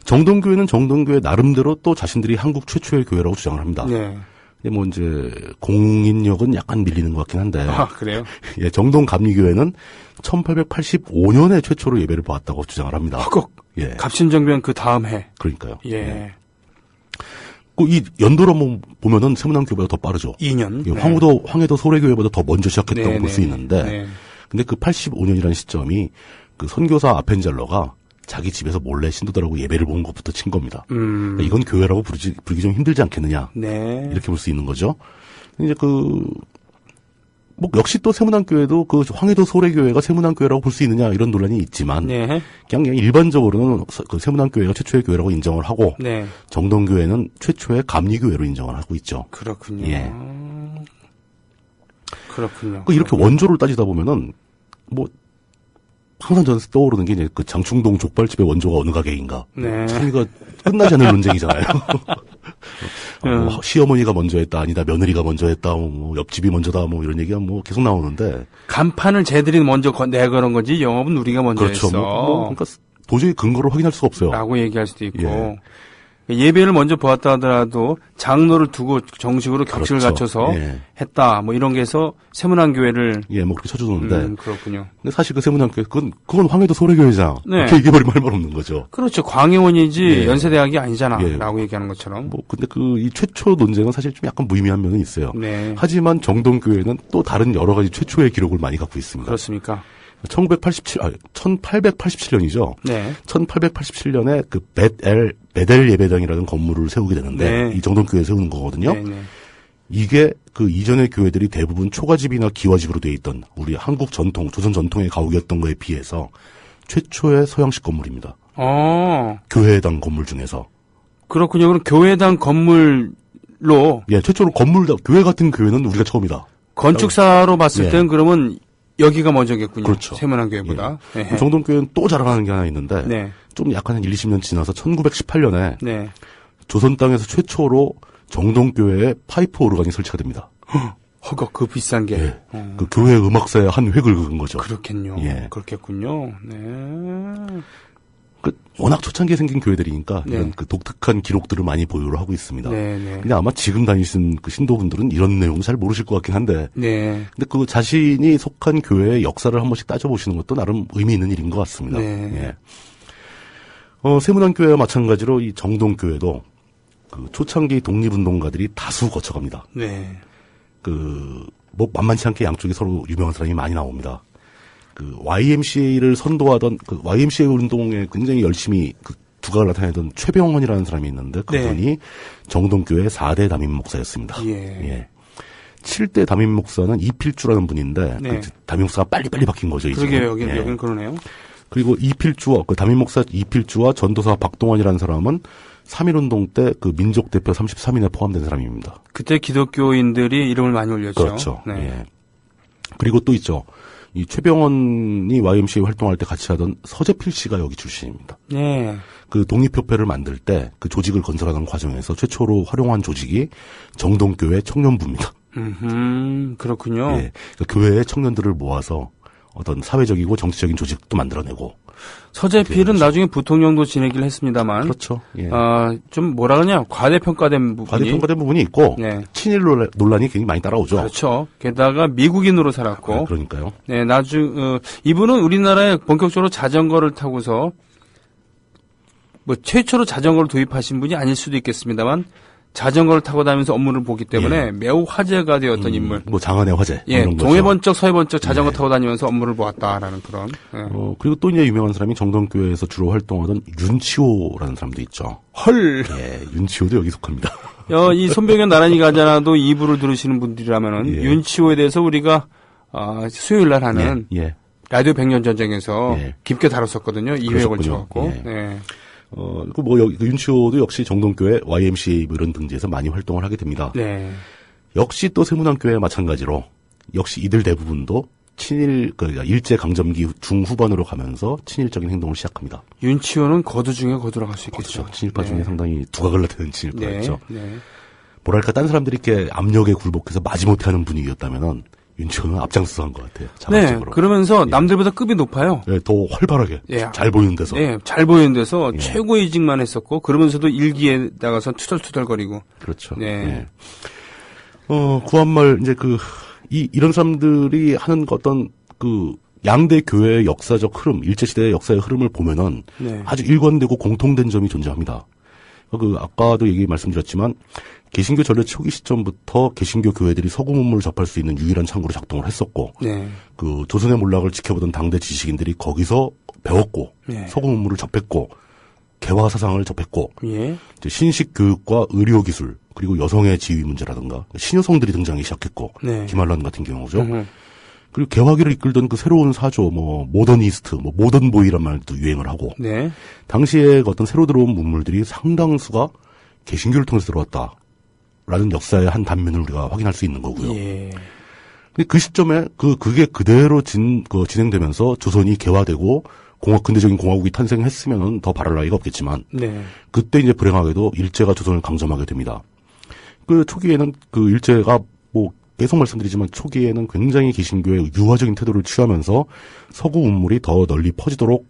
정동교회는 정동교회 나름대로 또 자신들이 한국 최초의 교회라고 주장을 합니다.
네.
근데 뭐 이제 공인력은 약간 밀리는 것 같긴 한데.
아, 그래요?
예, 정동 감리교회는 1885년에 최초로 예배를 보았다고 주장을 합니다.
꼭
예.
갑신정변 그 다음 해.
그러니까요.
예.
이 연도로 보면은 세문안교회보다 더 빠르죠.
2년.
예, 황해도 소래교회보다 더 먼저 시작했다고 볼 수 있는데.
네.
근데 그 85년이라는 시점이 그 선교사 아펜젤러가 자기 집에서 몰래 신도들하고 예배를 본 것부터 친 겁니다. 그러니까 이건 교회라고 부르기 좀 힘들지 않겠느냐.
네.
이렇게 볼 수 있는 거죠. 이제 역시 또 세문안교회도 그 황해도 소래교회가 세문안교회라고 볼 수 있느냐 이런 논란이 있지만.
네.
그냥 일반적으로는 그 세문안교회가 최초의 교회라고 인정을 하고.
네.
정동교회는 최초의 감리교회로 인정을 하고 있죠.
그렇군요.
예.
그렇군요.
이렇게 원조를 따지다 보면은 항상 저는 떠오르는 게 이제 그 장충동 족발집의 원조가 어느 가게인가.
네.
참 이거 끝나지 않는 논쟁이잖아요. 시어머니가 먼저 했다, 아니다, 며느리가 먼저 했다, 옆집이 먼저다, 이런 얘기가 계속 나오는데.
간판을 쟤들이 먼저 내걸은 거지, 영업은 우리가 먼저
그렇죠.
했어.
그러니까 도저히 근거를 확인할 수가 없어요.
라고 얘기할 수도 있고.
예.
예배를 먼저 보았다 하더라도 장로를 두고 정식으로 격식을
그렇죠.
갖춰서
예.
했다. 이런 게 해서 세문안교회를.
예, 그렇게 쳐주는데.
그렇군요.
근데 사실 그 세문안교회, 그건 황해도 소래교회잖아.
네.
이렇게 얘기해버리면 할 말 없는 거죠.
그렇죠. 광해원이지
예.
연세대학이 아니잖아.
예.
라고 얘기하는 것처럼.
근데 이 최초 논쟁은 사실 좀 약간 무의미한 면은 있어요.
네.
하지만 정동교회는 또 다른 여러 가지 최초의 기록을 많이 갖고 있습니다.
그렇습니까?
1887년이죠.
네.
1887년에 그 베델 예배당이라는 건물을 세우게 되는데
네.
이 정동교회 세우는 거거든요.
네.
이게 그 이전의 교회들이 대부분 초가집이나 기와집으로 되어 있던 우리 한국 전통, 조선 전통의 가옥이었던 거에 비해서 최초의 서양식 건물입니다. 교회당 건물 중에서.
그렇군요. 그럼 교회당 건물로.
예, 최초로 교회 같은 교회는 우리가 처음이다.
건축사로 봤을
예.
때는 그러면 여기가 먼저겠군요.
그렇죠.
세문안교회보다.
예. 정동교회는 또 자랑하는 게 하나 있는데
네.
좀 약간 한 1, 20년 지나서 1918년에
네.
조선 땅에서 최초로 정동교회에 파이프 오르간이 설치가 됩니다.
허거 그 비싼 게.
예. 그 교회 음악사의 한 획을 그은 거죠.
그렇겠요.
예.
그렇겠군요. 네.
워낙 초창기에 생긴 교회들이니까
네.
이런 그 독특한 기록들을 많이 보유를 하고 있습니다.
네.
근데 아마 지금 다니시는 그 신도분들은 이런 내용을 잘 모르실 것 같긴 한데.
네.
근데 그 자신이 속한 교회의 역사를 한 번씩 따져보시는 것도 나름 의미 있는 일인 것 같습니다.
네.
예. 세문안교회와 마찬가지로 이 정동교회도 그 초창기 독립운동가들이 다수 거쳐갑니다.
네.
만만치 않게 양쪽에 서로 유명한 사람이 많이 나옵니다. YMCA를 선도하던 YMCA 운동에 굉장히 열심히 두각을 나타내던 최병원이라는 사람이 있는데 그분이
네.
정동교회 4대 담임 목사였습니다.
예.
7대 담임 목사는 이필주라는 분인데
네.
담임 목사가 빨리빨리 바뀐 거죠.
그러게요.
이제는.
여긴 그러네요.
그리고 이필주와 담임 목사 이필주와 전도사 박동원이라는 사람은 3.1운동 때 그 민족 대표 33인에 포함된 사람입니다.
그때 기독교인들이 이름을 많이 올렸죠.
그렇죠.
네.
예. 그리고 또 있죠. 이 최병원이 YMCA 활동할 때 같이 하던 서재필 씨가 여기 출신입니다.
네.
그 독립협회를 만들 때 그 조직을 건설하는 과정에서 최초로 활용한 조직이 정동교회 청년부입니다.
그렇군요.
예. 그 교회의 청년들을 모아서 어떤 사회적이고 정치적인 조직도 만들어내고.
서재필은 나중에 부통령도 지내기를 했습니다만.
그렇죠. 예.
좀 뭐라 그러냐, 과대평가된 부분이
있고,
네.
친일 논란이 굉장히 많이 따라오죠.
그렇죠. 게다가 미국인으로 살았고.
그러니까요.
네, 이분은 우리나라에 본격적으로 자전거를 타고서, 최초로 자전거를 도입하신 분이 아닐 수도 있겠습니다만, 자전거를 타고 다니면서 업무를 보기 때문에 매우 화제가 되었던 인물.
장안의 화제.
예, 동해번쩍 서해번쩍 자전거
네.
타고 다니면서 업무를 보았다라는 그런. 예.
그리고 또 이제 유명한 사람이 정동교회에서 주로 활동하던 윤치호라는 사람도 있죠.
헐!
예, 윤치호도 여기 속합니다.
이 손병현 나란히 가잖아도 2부를 들으시는 분들이라면은 윤치호에 대해서 우리가, 수요일 날 하는 라디오 백년 전쟁에서 깊게 다뤘었거든요. 2회에 걸쳐갖고. 네.
윤치호도 역시 정동교회 YMCA 이런 등지에서 많이 활동을 하게 됩니다.
네.
역시 또 세문안교회 마찬가지로 역시 이들 대부분도 일제 강점기 중후반으로 가면서 친일적인 행동을 시작합니다.
윤치호는 거두 중에 거두라고 할 수 있겠죠.
그렇죠. 친일파 중에 상당히 두각을 나타낸 친일파였죠.
네.
뭐랄까 딴 사람들이 이렇게 압력에 굴복해서 마지못해 하는 분위기였다면은 윤치호는 앞장서서 한 것 같아요. 자발적으로.
네. 그러면서 남들보다 급이 높아요.
네, 더 활발하게. 잘 보이는 데서.
네, 잘 보이는 데서 최고 이직만 했었고 그러면서도 일기에 나가서 투덜투덜거리고.
그렇죠.
네.
구한말 이제 이런 사람들이 하는 어떤 양대 교회의 역사적 흐름, 일제시대의 역사의 흐름을 보면은 아주 일관되고 공통된 점이 존재합니다. 아까도 말씀드렸지만 개신교 전래 초기 시점부터 개신교 교회들이 서구 문물을 접할 수 있는 유일한 창구로 작동을 했었고, 조선의 몰락을 지켜보던 당대 지식인들이 거기서 배웠고, 서구 문물을 접했고, 개화 사상을 접했고, 이제 신식 교육과 의료 기술, 그리고 여성의 지위 문제라든가, 신여성들이 등장하기 시작했고, 김한란 같은 경우죠. 그리고 개화기를 이끌던 새로운 사조, 모더니스트, 모던보이란 말도 유행을 하고, 당시에 어떤 새로 들어온 문물들이 상당수가 개신교를 통해서 들어왔다. 라는 역사의 한 단면을 우리가 확인할 수 있는 거고요. 근데 그 시점에 그게 그대로 진행되면서 조선이 개화되고 근대적인 공화국이 탄생했으면은 더 바랄 나위가 없겠지만, 그때 이제 불행하게도 일제가 조선을 강점하게 됩니다. 초기에는 일제가 계속 말씀드리지만 초기에는 굉장히 개신교의 유화적인 태도를 취하면서 서구 문물이 더 널리 퍼지도록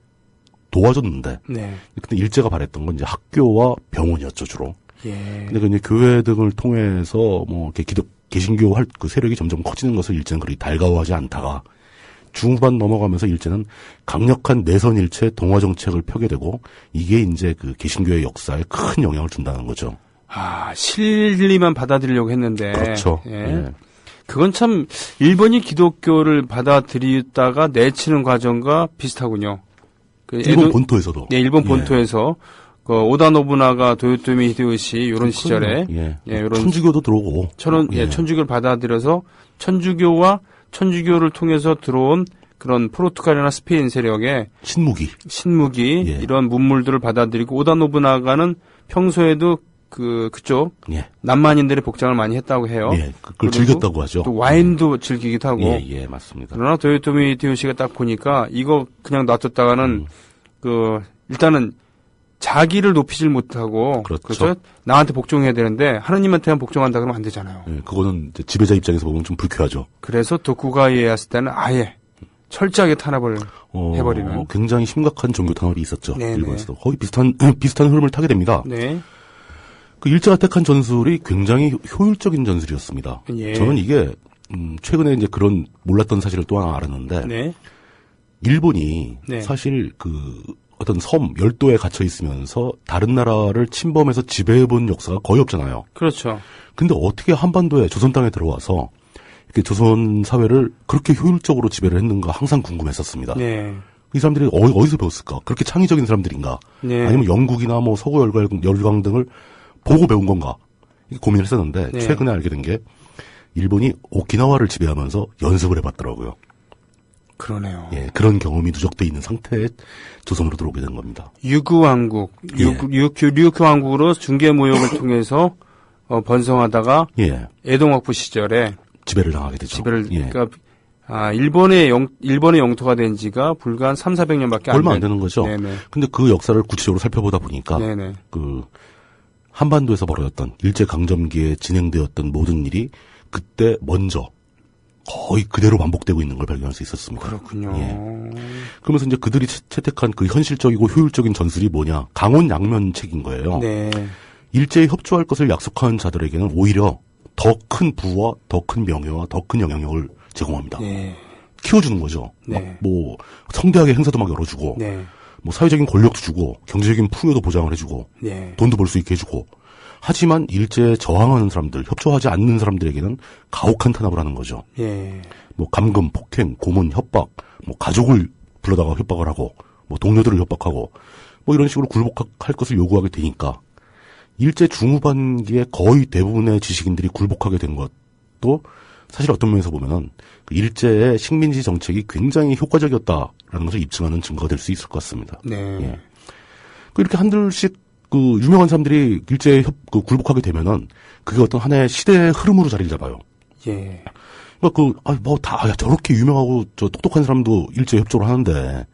도와줬는데, 근데 일제가 바랬던 건 이제 학교와 병원이었죠, 주로. 근데 이제 교회 등을 통해서 개신교 세력이 점점 커지는 것을 일제는 그리 달가워하지 않다가 중후반 넘어가면서 일제는 강력한 내선일체 동화 정책을 펴게 되고 이게 이제 개신교의 역사에 큰 영향을 준다는 거죠.
실리만 받아들이려고 했는데.
그렇죠.
그건 참 일본이 기독교를 받아들이다가 내치는 과정과 비슷하군요.
일본 본토에서도.
네, 일본 본토에서. 오다 노부나가 도요토미 히데요시 이런 시절에 이런
천주교도 들어오고
천주교를 받아들여서 천주교와 천주교를 통해서 들어온 그런 포르투갈이나 스페인 세력의 신무기 이런 문물들을 받아들이고 오다 노부나가는 평소에도 그쪽 남만인들의 복장을 많이 했다고 해요.
그걸 즐겼다고 하죠.
또 와인도 즐기기도 하고.
맞습니다.
그러나 도요토미 히데요시가 딱 보니까 이거 그냥 놔뒀다가는 일단은 자기를 높이질 못하고 그렇죠? 나한테 복종해야 되는데 하느님한테만 복종한다 그러면 안 되잖아요.
그거는 이제 지배자 입장에서 보면 좀 불쾌하죠.
그래서 도쿠가 이에야스 때는 아예 철저하게 탄압을 해버리는
굉장히 심각한 종교 탄압이 있었죠. 일본에서도 거의 비슷한 흐름을 타게 됩니다. 일제가 택한 전술이 굉장히 효율적인 전술이었습니다. 저는 이게 최근에 이제 그런 몰랐던 사실을 또 하나 알았는데 일본이 사실 어떤 섬, 열도에 갇혀 있으면서 다른 나라를 침범해서 지배해본 역사가 거의 없잖아요.
그렇죠.
근데 어떻게 한반도에 조선 땅에 들어와서 이렇게 조선 사회를 그렇게 효율적으로 지배를 했는가 항상 궁금했었습니다. 이 사람들이 어디서 배웠을까? 그렇게 창의적인 사람들인가? 아니면 영국이나 서구 열강 등을 보고 배운 건가? 고민을 했었는데 최근에 알게 된 게 일본이 오키나와를 지배하면서 연습을 해봤더라고요.
그러네요.
그런 경험이 누적돼 있는 상태에 조선으로 들어오게 된 겁니다.
유구왕국, 류큐왕국으로 중개무역을 통해서 번성하다가 에동학부 시절에
지배를 당하게 되죠.
그러니까 일본의 영토가 된 지가 불과 한 300~400년밖에
얼마 안 되는 거죠. 근데 그 역사를 구체적으로 살펴보다 보니까 한반도에서 벌어졌던 일제 강점기에 진행되었던 모든 일이 그때 먼저 거의 그대로 반복되고 있는 걸 발견할 수 있었습니다.
그렇군요.
예. 그러면서 이제 그들이 채택한 그 현실적이고 효율적인 전술이 뭐냐? 강원양면책인 거예요.
네.
일제히 협조할 것을 약속한 자들에게는 오히려 더 큰 부와 더 큰 명예와 더 큰 영향력을 제공합니다.
네.
키워주는 거죠.
네.
막 뭐 성대하게 행사도 막 열어주고,
네.
뭐 사회적인 권력도 주고, 경제적인 풍요도 보장을 해주고,
네.
돈도 벌 수 있게 해주고. 하지만 일제에 저항하는 사람들, 협조하지 않는 사람들에게는 가혹한 탄압을 하는 거죠.
예.
뭐 감금, 폭행, 고문, 협박, 뭐 가족을 불러다가 협박을 하고, 뭐 동료들을 협박하고, 뭐 이런 식으로 굴복할 것을 요구하게 되니까 일제 중후반기에 거의 대부분의 지식인들이 굴복하게 된 것도 사실 어떤 면에서 보면은 그 일제의 식민지 정책이 굉장히 효과적이었다라는 것을 입증하는 증거가 될 수 있을 것 같습니다.
네.
예. 이렇게 한둘씩 그 유명한 사람들이 일제에 굴복하게 되면은 그게 어떤 하나의 시대의 흐름으로 자리를 잡아요.
예.
그러니까 저렇게 유명하고 저 똑똑한 사람도 일제에 협조를 하는데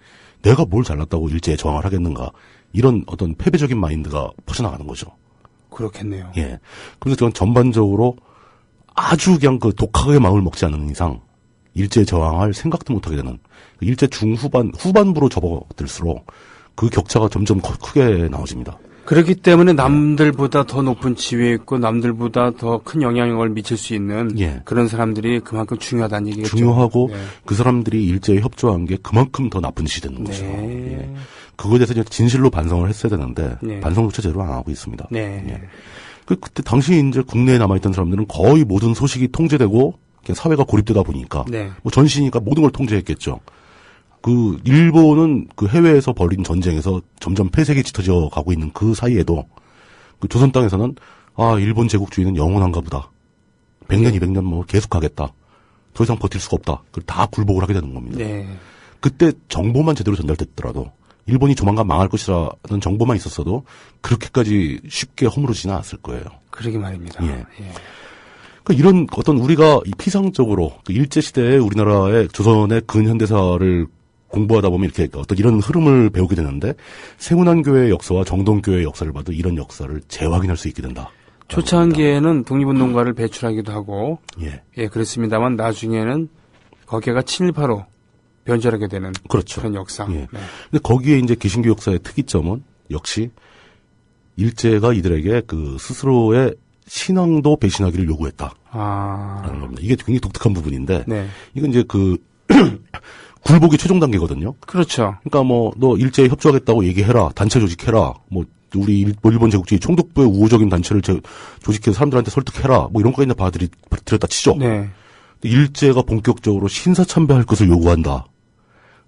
내가 뭘 잘났다고 일제에 저항을 하겠는가, 이런 어떤 패배적인 마인드가 퍼져나가는 거죠.
그렇겠네요.
예. 그래서 저는 전반적으로 아주 그냥 그 독하게 마음을 먹지 않는 이상 일제에 저항할 생각도 못하게 되는, 일제 후반부로 접어들수록 그 격차가 점점 크게 나눠집니다.
그렇기 때문에 남들보다 더 높은 지위에 있고 남들보다 더 큰 영향력을 미칠 수 있는
예.
그런 사람들이 그만큼 중요하다는 얘기겠죠.
중요하고
네.
그 사람들이 일제에 협조한 게 그만큼 더 나쁜 짓이 되는 거죠.
네.
예. 그거에 대해서 진실로 반성을 했어야 되는데
네.
반성조차 제대로 안 하고 있습니다.
네.
예. 그때 당시 이제 국내에 남아있던 사람들은 거의 모든 소식이 통제되고 그냥 사회가 고립되다 보니까
네.
뭐 전시니까 모든 걸 통제했겠죠. 그 일본은 그 해외에서 벌인 전쟁에서 점점 폐색이 짙어져 가고 있는 그 사이에도 그 조선 땅에서는 일본 제국주의는 영원한가 보다. 100년, 200년 뭐 계속 가겠다. 더 이상 버틸 수가 없다. 그걸 다 굴복을 하게 되는 겁니다.
네.
그때 정보만 제대로 전달됐더라도 일본이 조만간 망할 것이라는 정보만 있었어도 그렇게까지 쉽게 허물어지지는 않았을 거예요.
그러게 말입니다.
예. 이런 어떤 우리가 피상적으로 일제시대에 우리나라의 조선의 근현대사를 공부하다 보면 이렇게 어떤 이런 흐름을 배우게 되는데 세운안교회의 역사와 정동교회의 역사를 봐도 이런 역사를 재확인할 수 있게 된다.
초창기에는 독립운동가를 배출하기도 하고
예,
그랬습니다만 나중에는 거기가 친일파로 변절하게 되는
그렇죠.
그런 역사.
예.
네.
근데 거기에 이제 개신교 역사의 특이점은 역시 일제가 이들에게 그 스스로의 신앙도 배신하기를 요구했다. 라는 겁니다. 이게 굉장히 독특한 부분인데
네.
이건 이제 그 굴복이 최종 단계거든요.
그렇죠.
그러니까 뭐 너 일제에 협조하겠다고 얘기해라, 단체 조직해라, 뭐 우리 일본 제국주의 총독부의 우호적인 단체를 조직해서 사람들한테 설득해라, 뭐 이런 거까지 들였다 치죠.
네.
일제가 본격적으로 신사참배할 것을 요구한다.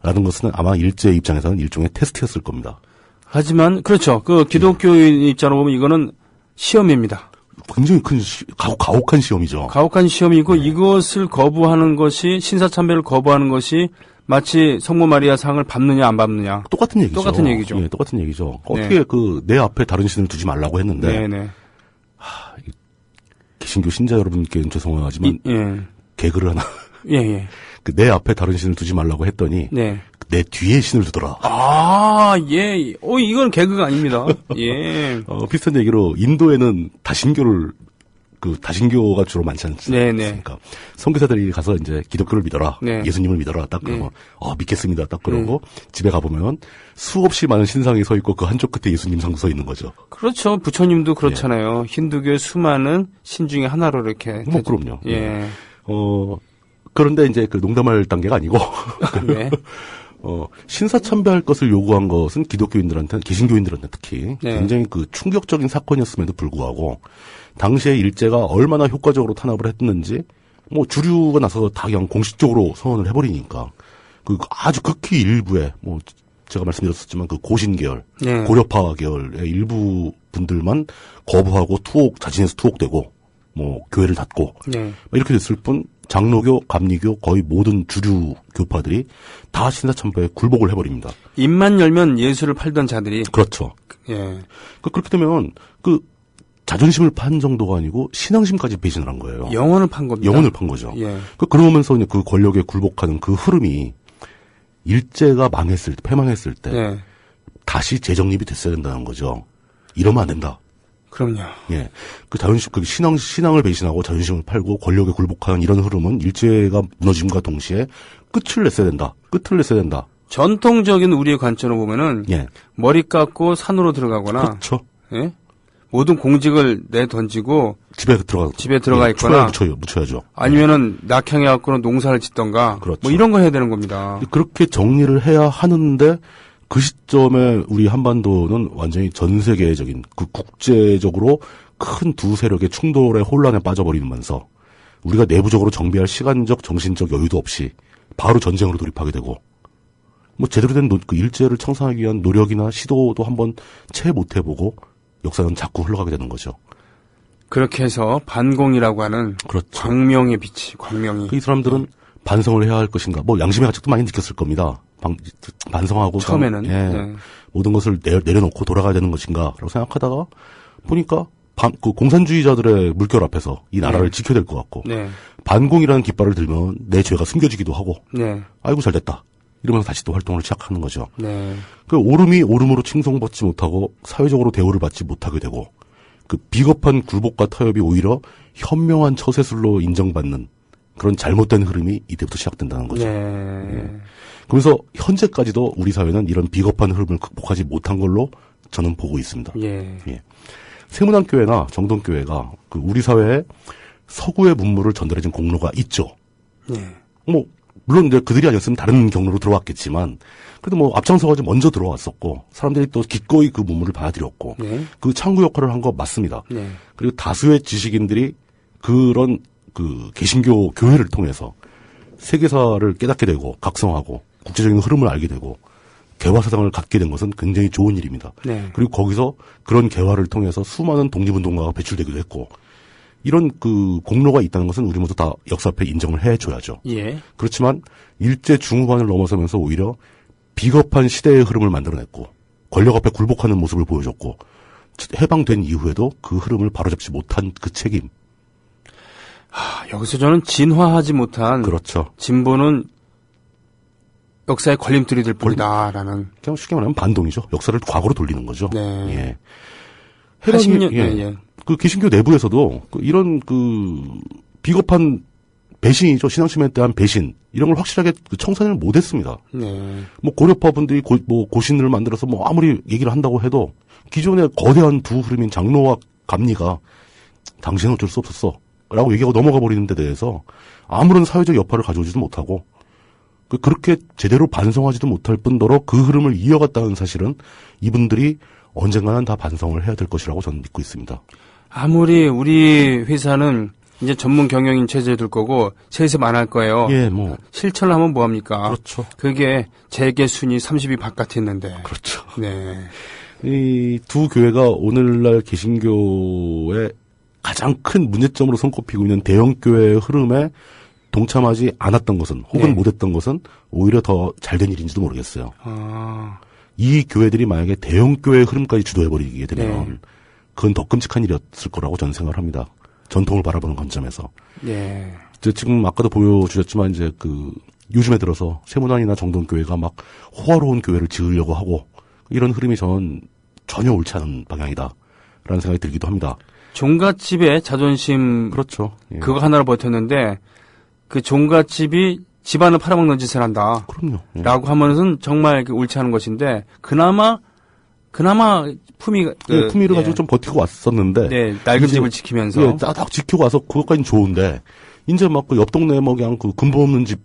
라는 것은 아마 일제 입장에서는 일종의 테스트였을 겁니다.
하지만 그렇죠. 그 기독교인 입장으로 보면 이거는 시험입니다.
굉장히 큰 가혹한 시험이죠.
가혹한 시험이고 이것을 거부하는 것이 신사참배를 거부하는 것이 마치 성모 마리아 상을 밟느냐 안 밟느냐
똑같은 얘기죠.
똑같은 얘기죠.
예, 똑같은 얘기죠. 어떻게 내 앞에 다른 신을 두지 말라고 했는데
네네.
개신교 신자 여러분께는 죄송하지만 개그를 하나
예.
내 앞에 다른 신을 두지 말라고 했더니
네.
내 뒤에 신을 두더라.
예. 이건 개그가 아닙니다. 예.
비슷한 얘기로 인도에는 다신교가 주로 많지 않습니까?
네네.
선교사들이 가서 이제 기독교를 믿어라.
네.
예수님을 믿어라. 딱 그러면 믿겠습니다. 딱 그러고 집에 가보면 수없이 많은 신상이 서 있고 그 한쪽 끝에 예수님 상도 서 있는 거죠.
그렇죠. 부처님도 그렇잖아요. 힌두교의 수많은 신 중에 하나로 이렇게.
뭐 그럼요.
예.
그런데 이제 그 농담할 단계가 아니고
네.
신사참배할 것을 요구한 것은 개신교인들한테 특히
네.
굉장히 그 충격적인 사건이었음에도 불구하고 당시에 일제가 얼마나 효과적으로 탄압을 했는지 뭐 주류가 나서 다 그냥 공식적으로 선언을 해버리니까 그 아주 극히 일부의 뭐 제가 말씀드렸었지만 그 고신계열,
네.
고려파 계열의 일부 분들만 거부하고 자진해서 투옥되고 뭐 교회를 닫고
네.
이렇게 됐을 뿐 장로교, 감리교 거의 모든 주류 교파들이 다 신사참배에 굴복을 해버립니다.
입만 열면 예수를 팔던 자들이.
그렇죠.
예.
그렇게 되면 자존심을 판 정도가 아니고 신앙심까지 배신을 한 거예요.
영혼을 판 겁니다.
영혼을 판 거죠.
예.
그러면서 그 권력에 굴복하는 그 흐름이 일제가 패망했을 때
예.
다시 재정립이 됐어야 된다는 거죠. 이러면 안 된다.
그럼요.
예. 그 자존심, 그 신앙을 배신하고 자존심을 팔고 권력에 굴복하는 이런 흐름은 일제가 무너짐과 동시에 끝을 냈어야 된다.
전통적인 우리의 관점으로 보면은
예.
머리 깎고 산으로 들어가거나
그렇죠.
예? 모든 공직을 내 던지고
집에 들어가
예, 있거나
묻혀야죠.
아니면은 낙향해 갖고는 농사를 짓던가
그렇죠.
뭐 이런 거 해야 되는 겁니다.
그렇게 정리를 해야 하는데 그 시점에 우리 한반도는 완전히 전 세계적인 그 국제적으로 큰 두 세력의 충돌에 혼란에 빠져버리면서 우리가 내부적으로 정비할 시간적 정신적 여유도 없이 바로 전쟁으로 돌입하게 되고 뭐 제대로 된 그 일제를 청산하기 위한 노력이나 시도도 한번 채 못 해보고 역사는 자꾸 흘러가게 되는 거죠.
그렇게 해서 반공이라고 하는
그렇죠.
광명의 빛이 광명이
이 사람들은 반성을 해야 할 것인가 뭐 양심의 가책도 많이 느꼈을 겁니다. 반성하고
처음에는
네. 모든 것을 내려놓고 돌아가야 되는 것인가라고 생각하다가 보니까 그 공산주의자들의 물결 앞에서 이 나라를 지켜야 될 것 같고
네.
반공이라는 깃발을 들면 내 죄가 숨겨지기도 하고
네.
아이고 잘됐다 이러면서 다시 또 활동을 시작하는 거죠.
네.
그 오름이 오름으로 칭송받지 못하고 사회적으로 대우를 받지 못하게 되고 그 비겁한 굴복과 타협이 오히려 현명한 처세술로 인정받는 그런 잘못된 흐름이 이때부터 시작된다는 거죠.
네.
그래서 현재까지도 우리 사회는 이런 비겁한 흐름을 극복하지 못한 걸로 저는 보고 있습니다.
예.
예. 세문안교회나 정동교회가 그 우리 사회에 서구의 문물을 전달해준 공로가 있죠.
예.
뭐 물론 이제 그들이 아니었으면 다른 경로로 들어왔겠지만 그래도 뭐 앞장서가지고 먼저 들어왔었고 사람들이 또 기꺼이 그 문물을 받아들였고
네.
그 창구 역할을 한 거 맞습니다.
네.
그리고 다수의 지식인들이 그런 그 개신교 교회를 통해서 세계사를 깨닫게 되고 각성하고 국제적인 흐름을 알게 되고 개화사상을 갖게 된 것은 굉장히 좋은 일입니다.
네.
그리고 거기서 그런 개화를 통해서 수많은 독립운동가가 배출되기도 했고 이런 그 공로가 있다는 것은 우리 모두 다 역사 앞에 인정을 해줘야죠.
예.
그렇지만 일제 중후반을 넘어서면서 오히려 비겁한 시대의 흐름을 만들어냈고 권력 앞에 굴복하는 모습을 보여줬고 해방된 이후에도 그 흐름을 바로잡지 못한 그 책임.
여기서 저는 진화하지 못한
그렇죠.
진보는 역사의 걸림돌이 될 뿐이다라는.
그냥 쉽게 말하면 반동이죠. 역사를 과거로 돌리는 거죠.
네.
예.
80년,
예.
예.
그 개신교 내부에서도 이런 그 비겁한 배신이죠. 신앙심에 대한 배신 이런 걸 확실하게 청산을 못했습니다.
네.
뭐 고려파 분들이 고신을 만들어서 뭐 아무리 얘기를 한다고 해도 기존의 거대한 두 흐름인 장로와 감리가 당신은 어쩔 수 없었어라고 얘기하고 넘어가 버리는 데 대해서 아무런 사회적 여파를 가져오지도 못하고 그렇게 제대로 반성하지도 못할 뿐더러 그 흐름을 이어갔다는 사실은 이분들이 언젠가는 다 반성을 해야 될 것이라고 저는 믿고 있습니다.
아무리 우리 회사는 이제 전문 경영인 체제에 둘 거고 세습 안 할 거예요.
예, 뭐
실천을 하면 뭐 합니까?
그렇죠.
그게 재계 순위 30위 바깥에 있는데.
그렇죠.
네.
이 두 교회가 오늘날 개신교의 가장 큰 문제점으로 손꼽히고 있는 대형교회의 흐름에 동참하지 않았던 것은 혹은
네.
못했던 것은 오히려 더 잘된 일인지도 모르겠어요.
아.
이 교회들이 만약에 대형교회의 흐름까지 주도해버리게 되면
네.
그건 더 끔찍한 일이었을 거라고 저는 생각을 합니다. 전통을 바라보는 관점에서.
네.
지금 아까도 보여주셨지만 이제 그 요즘에 들어서 세문안이나 정동교회가 막 호화로운 교회를 지으려고 하고 이런 흐름이 저는 전혀 옳지 않은 방향이다라는 생각이 들기도 합니다.
종갓집의 자존심
그렇죠. 예.
그거 하나로 버텼는데 그 종갓집이 집안을 팔아먹는 짓을 한다.
그럼요. 예.
라고 하면은 정말 옳지 않은 것인데 그나마 품위가
품위를 가지고 좀 버티고 왔었는데
네, 낡은
이제,
집을 지키면서
예, 딱 지키고 와서 그것까지는 좋은데 이제 막 그 옆 동네 뭐 그냥 그 근본 없는 집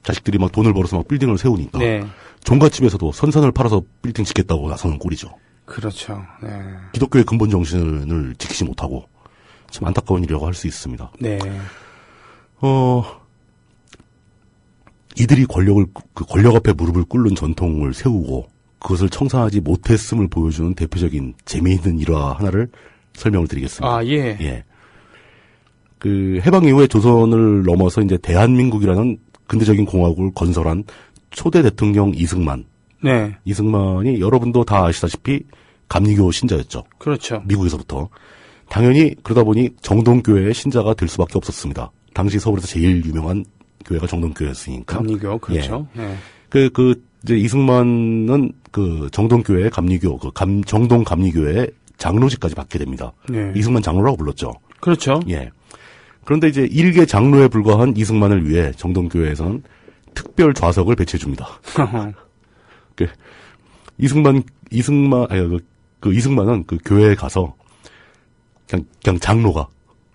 자식들이 막 돈을 벌어서 막 빌딩을 세우니까
네.
종갓집에서도 선산을 팔아서 빌딩 짓겠다고 나서는 꼴이죠.
그렇죠. 네.
기독교의 근본 정신을 지키지 못하고 참 안타까운 일이라고 할 수 있습니다.
네.
이들이 권력 앞에 무릎을 꿇는 전통을 세우고 그것을 청산하지 못했음을 보여주는 대표적인 재미있는 일화 하나를 설명을 드리겠습니다.
아, 예.
예. 그 해방 이후에 조선을 넘어서 이제 대한민국이라는 근대적인 공화국을 건설한 초대 대통령 이승만.
네.
이승만이 여러분도 다 아시다시피 감리교 신자였죠.
그렇죠.
미국에서부터. 당연히 그러다 보니 정동교회의 신자가 될 수밖에 없었습니다. 당시 서울에서 제일 유명한 교회가 정동교회였으니까.
감리교, 그렇죠. 예.
이제 이승만은 그 정동교회 감리교, 정동 감리교회의 장로직까지 받게 됩니다.
네.
이승만 장로라고 불렀죠.
그렇죠.
예. 그런데 이제 일개 장로에 불과한 이승만을 위해 정동교회에서는 특별 좌석을 배치해줍니다. 이승만은 그 교회에 가서 그냥 장로가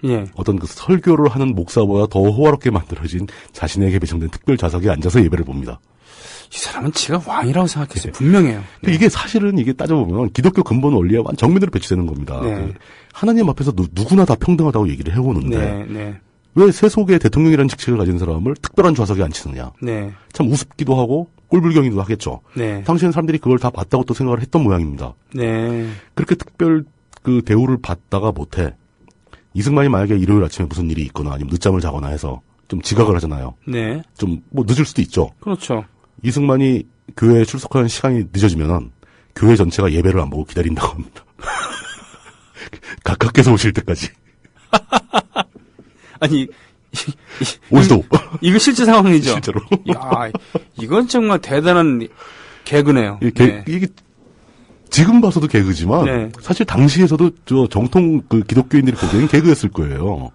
예.
어떤 그 설교를 하는 목사보다 더 호화롭게 만들어진 자신에게 배정된 특별 좌석에 앉아서 예배를 봅니다.
이 사람은 지가 왕이라고 생각했어요. 분명해요.
근데 이게 사실은 이게 따져보면 기독교 근본 원리에 정면으로 배치되는 겁니다.
네.
하나님 앞에서 누구나 다 평등하다고 얘기를 해오는데
네, 네,
왜 세속의 대통령이라는 직책을 가진 사람을 특별한 좌석에 앉히느냐.
네,
참 우습기도 하고 꼴불경이기도 하겠죠.
네,
당시에는 사람들이 그걸 다 봤다고 또 생각을 했던 모양입니다.
네.
그렇게 특별 그 대우를 받다가 못해 이승만이 만약에 일요일 아침에 무슨 일이 있거나 아니면 늦잠을 자거나 해서 좀 지각을 하잖아요.
네.
좀 뭐 늦을 수도 있죠.
그렇죠.
이승만이 교회에 출석하는 시간이 늦어지면은 교회 전체가 예배를 안 보고 기다린다고 합니다. 가깝게서 오실 때까지.
아니,
오시도.
이거 실제 상황이죠?
실제로.
야, 이건 정말 대단한 개그네요. 네.
이게 지금 봐서도 개그지만
네.
사실 당시에서도 저 정통 그 기독교인들이 보기에는 개그였을 거예요.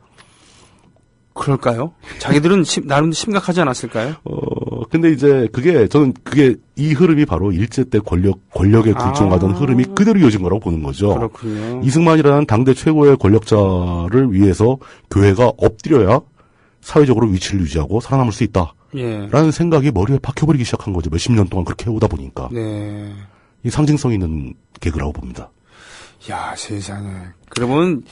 그럴까요? 자기들은 나름 심각하지 않았을까요?
근데 이제 저는 이 흐름이 바로 일제 때 권력에 굴종하던 흐름이 그대로 이어진 거라고 보는 거죠.
그렇군요.
이승만이라는 당대 최고의 권력자를 위해서 교회가 엎드려야 사회적으로 위치를 유지하고 살아남을 수 있다.
예.
라는 생각이 머리에 박혀버리기 시작한 거죠. 몇십 년 동안 그렇게 해오다 보니까.
네.
이 상징성 있는 개그라고 봅니다.
야, 세상에. 그러면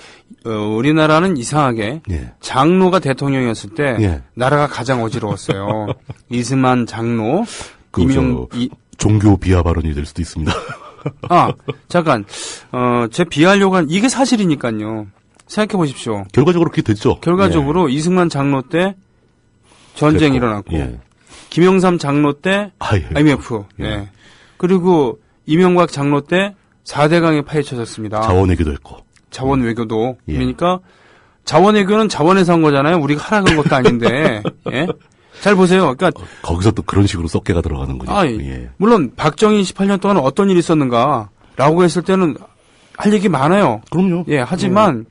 우리나라는 이상하게
예.
장로가 대통령이었을 때
예.
나라가 가장 어지러웠어요. 이승만 장로,
종교 비하 발언이 될 수도 있습니다.
잠깐. 제 비하려고 한 이게 사실이니까요. 생각해 보십시오.
결과적으로 그렇게 됐죠.
결과적으로 이승만 장로 때 전쟁이 일어났고
예.
김영삼 장로 때 IMF.
예.
네. 그리고 이명박 장로 때 4대강에 파헤쳐졌습니다.
자원외교도 했고.
자원 외교도.
예.
그러니까 자원 외교는 자원에서 한 거잖아요. 우리가 하라는 것도 아닌데. 예? 잘 보세요. 그러니까
거기서 또 그런 식으로 썩개가 들어가는군요. 예.
물론 박정희 18년 동안 어떤 일이 있었는가라고 했을 때는 할 얘기 많아요.
그럼요.
예, 하지만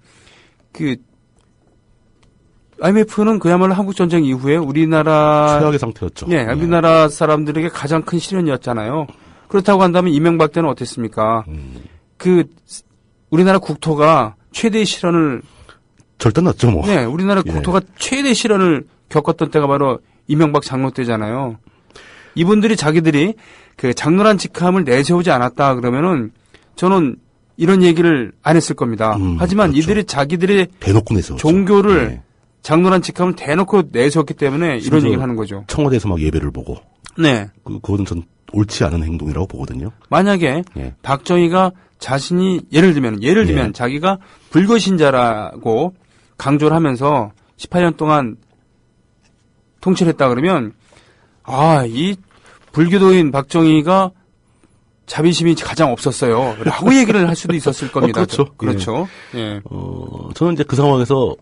IMF는 그야말로 한국 전쟁 이후에 우리나라
최악의 상태였죠.
예, 우리나라 사람들에게 가장 큰 시련이었잖아요. 그렇다고 한다면 이명박 때는 어땠습니까? 우리나라 국토가 최대의 시련을
절단났죠, 뭐.
네, 우리나라 국토가 최대의 시련을 겪었던 때가 바로 이명박 장로 때잖아요. 이분들이 자기들이 그 장로란 직함을 내세우지 않았다 그러면은 저는 이런 얘기를 안 했을 겁니다. 하지만
그렇죠.
이들이 자기들의
대놓고 내세웠죠.
종교를 장로란 직함을 대놓고 내세웠기 때문에 이런 얘기를 하는 거죠.
청와대에서 막 예배를 보고.
네.
그거는 전 옳지 않은 행동이라고 보거든요.
만약에 박정희가 자신이 예를 들면 자기가 불교신자라고 강조를 하면서 18년 동안 통치를 했다 그러면 이 불교도인 박정희가 자비심이 가장 없었어요. 라고 얘기를 할 수도 있었을 겁니다.
그렇죠.
예.
저는 이제 그 상황에서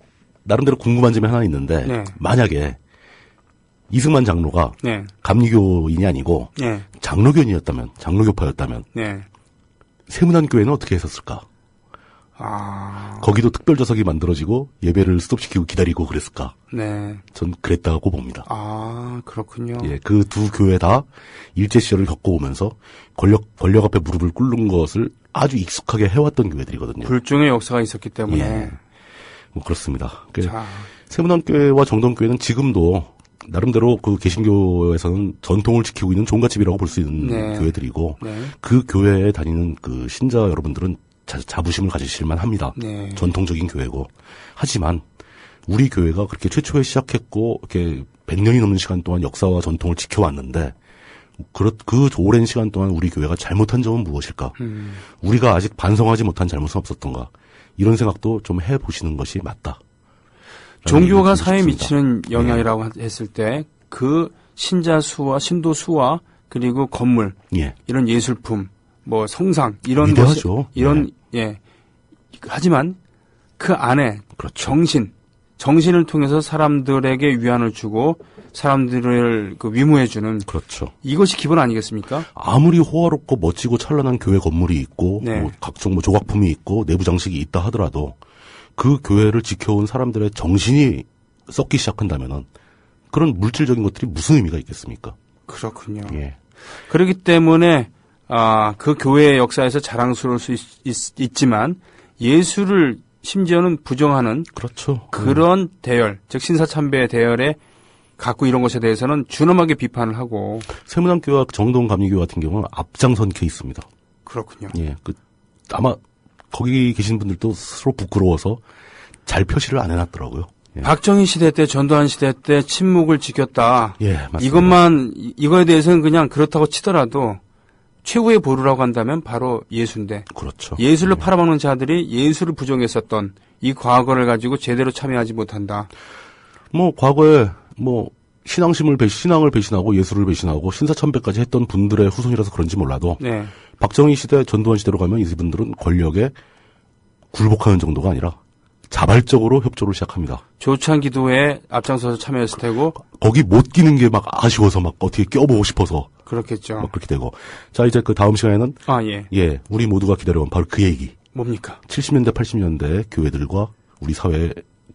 나름대로 궁금한 점이 하나 있는데 만약에 이승만 장로가 감리교인이 아니고 장로교인이었다면, 장로교파였다면 세문안교회는 어떻게 했었을까? 거기도 특별좌석이 만들어지고 예배를 스톱시키고 기다리고 그랬을까?
네.
전 그랬다고 봅니다.
그렇군요.
예, 그 두 교회 다 일제 시절을 겪어오면서 권력 앞에 무릎을 꿇는 것을 아주 익숙하게 해왔던 교회들이거든요.
불중의 역사가 있었기 때문에.
뭐 그렇습니다. 세문안교회와 정동교회는 지금도 나름대로 그 개신교에서는 전통을 지키고 있는 종갓집이라고 볼 수 있는 교회들이고 그 교회에 다니는 그 신자 여러분들은 자부심을 가지실만 합니다. 전통적인 교회고. 하지만 우리 교회가 그렇게 최초에 시작했고 이렇게 100년이 넘는 시간 동안 역사와 전통을 지켜왔는데 그 오랜 시간 동안 우리 교회가 잘못한 점은 무엇일까? 우리가 아직 반성하지 못한 잘못은 없었던가? 이런 생각도 좀 해보시는 것이 맞다.
종교가 사회에 미치는 영향이라고 했을 때 그 신자 수와 신도 수와 그리고 건물 이런 예술품 뭐 성상 이런
위대하죠.
것이 하지만 그 안에 정신 정신을 통해서 사람들에게 위안을 주고 사람들을 그 위무해주는
그렇죠.
이것이 기본 아니겠습니까?
아무리 호화롭고 멋지고 찬란한 교회 건물이 있고
네.
뭐 각종 뭐 조각품이 있고 내부 장식이 있다 하더라도 그 교회를 지켜온 사람들의 정신이 썩기 시작한다면은 그런 물질적인 것들이 무슨 의미가 있겠습니까?
그렇군요.
예.
그렇기 때문에 그 교회의 역사에서 자랑스러울 수 있지만 예수를 심지어는 부정하는
그렇죠.
그런 대열, 즉 신사참배의 대열에 갖고 이런 것에 대해서는 준엄하게 비판을 하고.
세문안교와 정동감리교 같은 경우는 앞장선 케이스입니다.
그렇군요.
예, 아마 거기 계신 분들도 스스로 부끄러워서 잘 표시를 안 해놨더라고요. 예.
박정희 시대 때, 전두환 시대 때 침묵을 지켰다.
예, 맞습니다.
이거에 대해서는 그냥 그렇다고 치더라도 최후의 보루라고 한다면 바로 예수인데.
그렇죠.
예수를 팔아먹는 자들이 예수를 부정했었던 이 과거를 가지고 제대로 참여하지 못한다.
뭐 과거에 뭐 신앙을 배신하고 예수를 배신하고 신사참배까지 했던 분들의 후손이라서 그런지 몰라도
네.
박정희 시대, 전두환 시대로 가면 이분들은 권력에 굴복하는 정도가 아니라 자발적으로 협조를 시작합니다.
조찬 기도에 앞장서서 참여했을 테고.
거기 못 끼는 게 막 아쉬워서 막 어떻게 껴보고 싶어서
그렇겠죠.
막 그렇게 되고. 자, 이제 그 다음 시간에는
예.
우리 모두가 기다려온 바로 그 얘기.
뭡니까?
70년대, 80년대 교회들과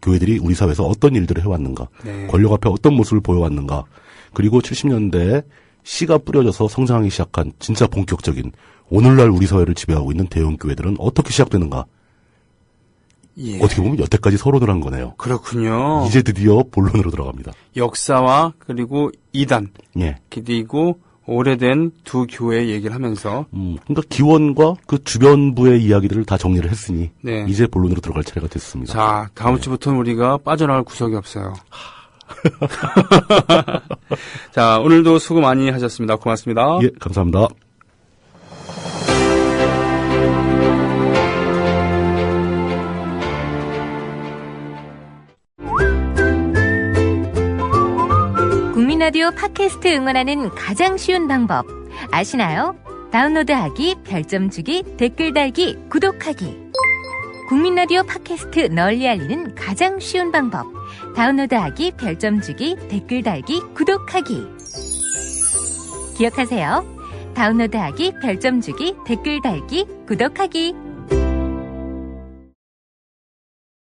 교회들이 우리 사회에서 어떤 일들을 해왔는가,
네.
권력 앞에 어떤 모습을 보여왔는가, 그리고 70년대에 씨가 뿌려져서 성장하기 시작한 진짜 본격적인 오늘날 우리 사회를 지배하고 있는 대형 교회들은 어떻게 시작되는가.
예.
어떻게 보면 여태까지 서론을 한 거네요.
그렇군요.
이제 드디어 본론으로 들어갑니다.
역사와 그리고 이단,
예.
그리고 오래된 두 교회 얘기를 하면서.
그러니까 기원과 그 주변부의 이야기들을 다 정리를 했으니
네.
이제 본론으로 들어갈 차례가 됐습니다.
자, 다음 주부터는 우리가 빠져나갈 구석이 없어요. 자, 오늘도 수고 많이 하셨습니다. 고맙습니다.
예, 감사합니다.
국민라디오 팟캐스트 응원하는 가장 쉬운 방법 아시나요? 다운로드하기, 별점 주기, 댓글 달기, 구독하기. 국민라디오 팟캐스트 널리 알리는 가장 쉬운 방법. 다운로드하기, 별점 주기, 댓글 달기, 구독하기. 기억하세요. 다운로드하기, 별점 주기, 댓글 달기, 구독하기.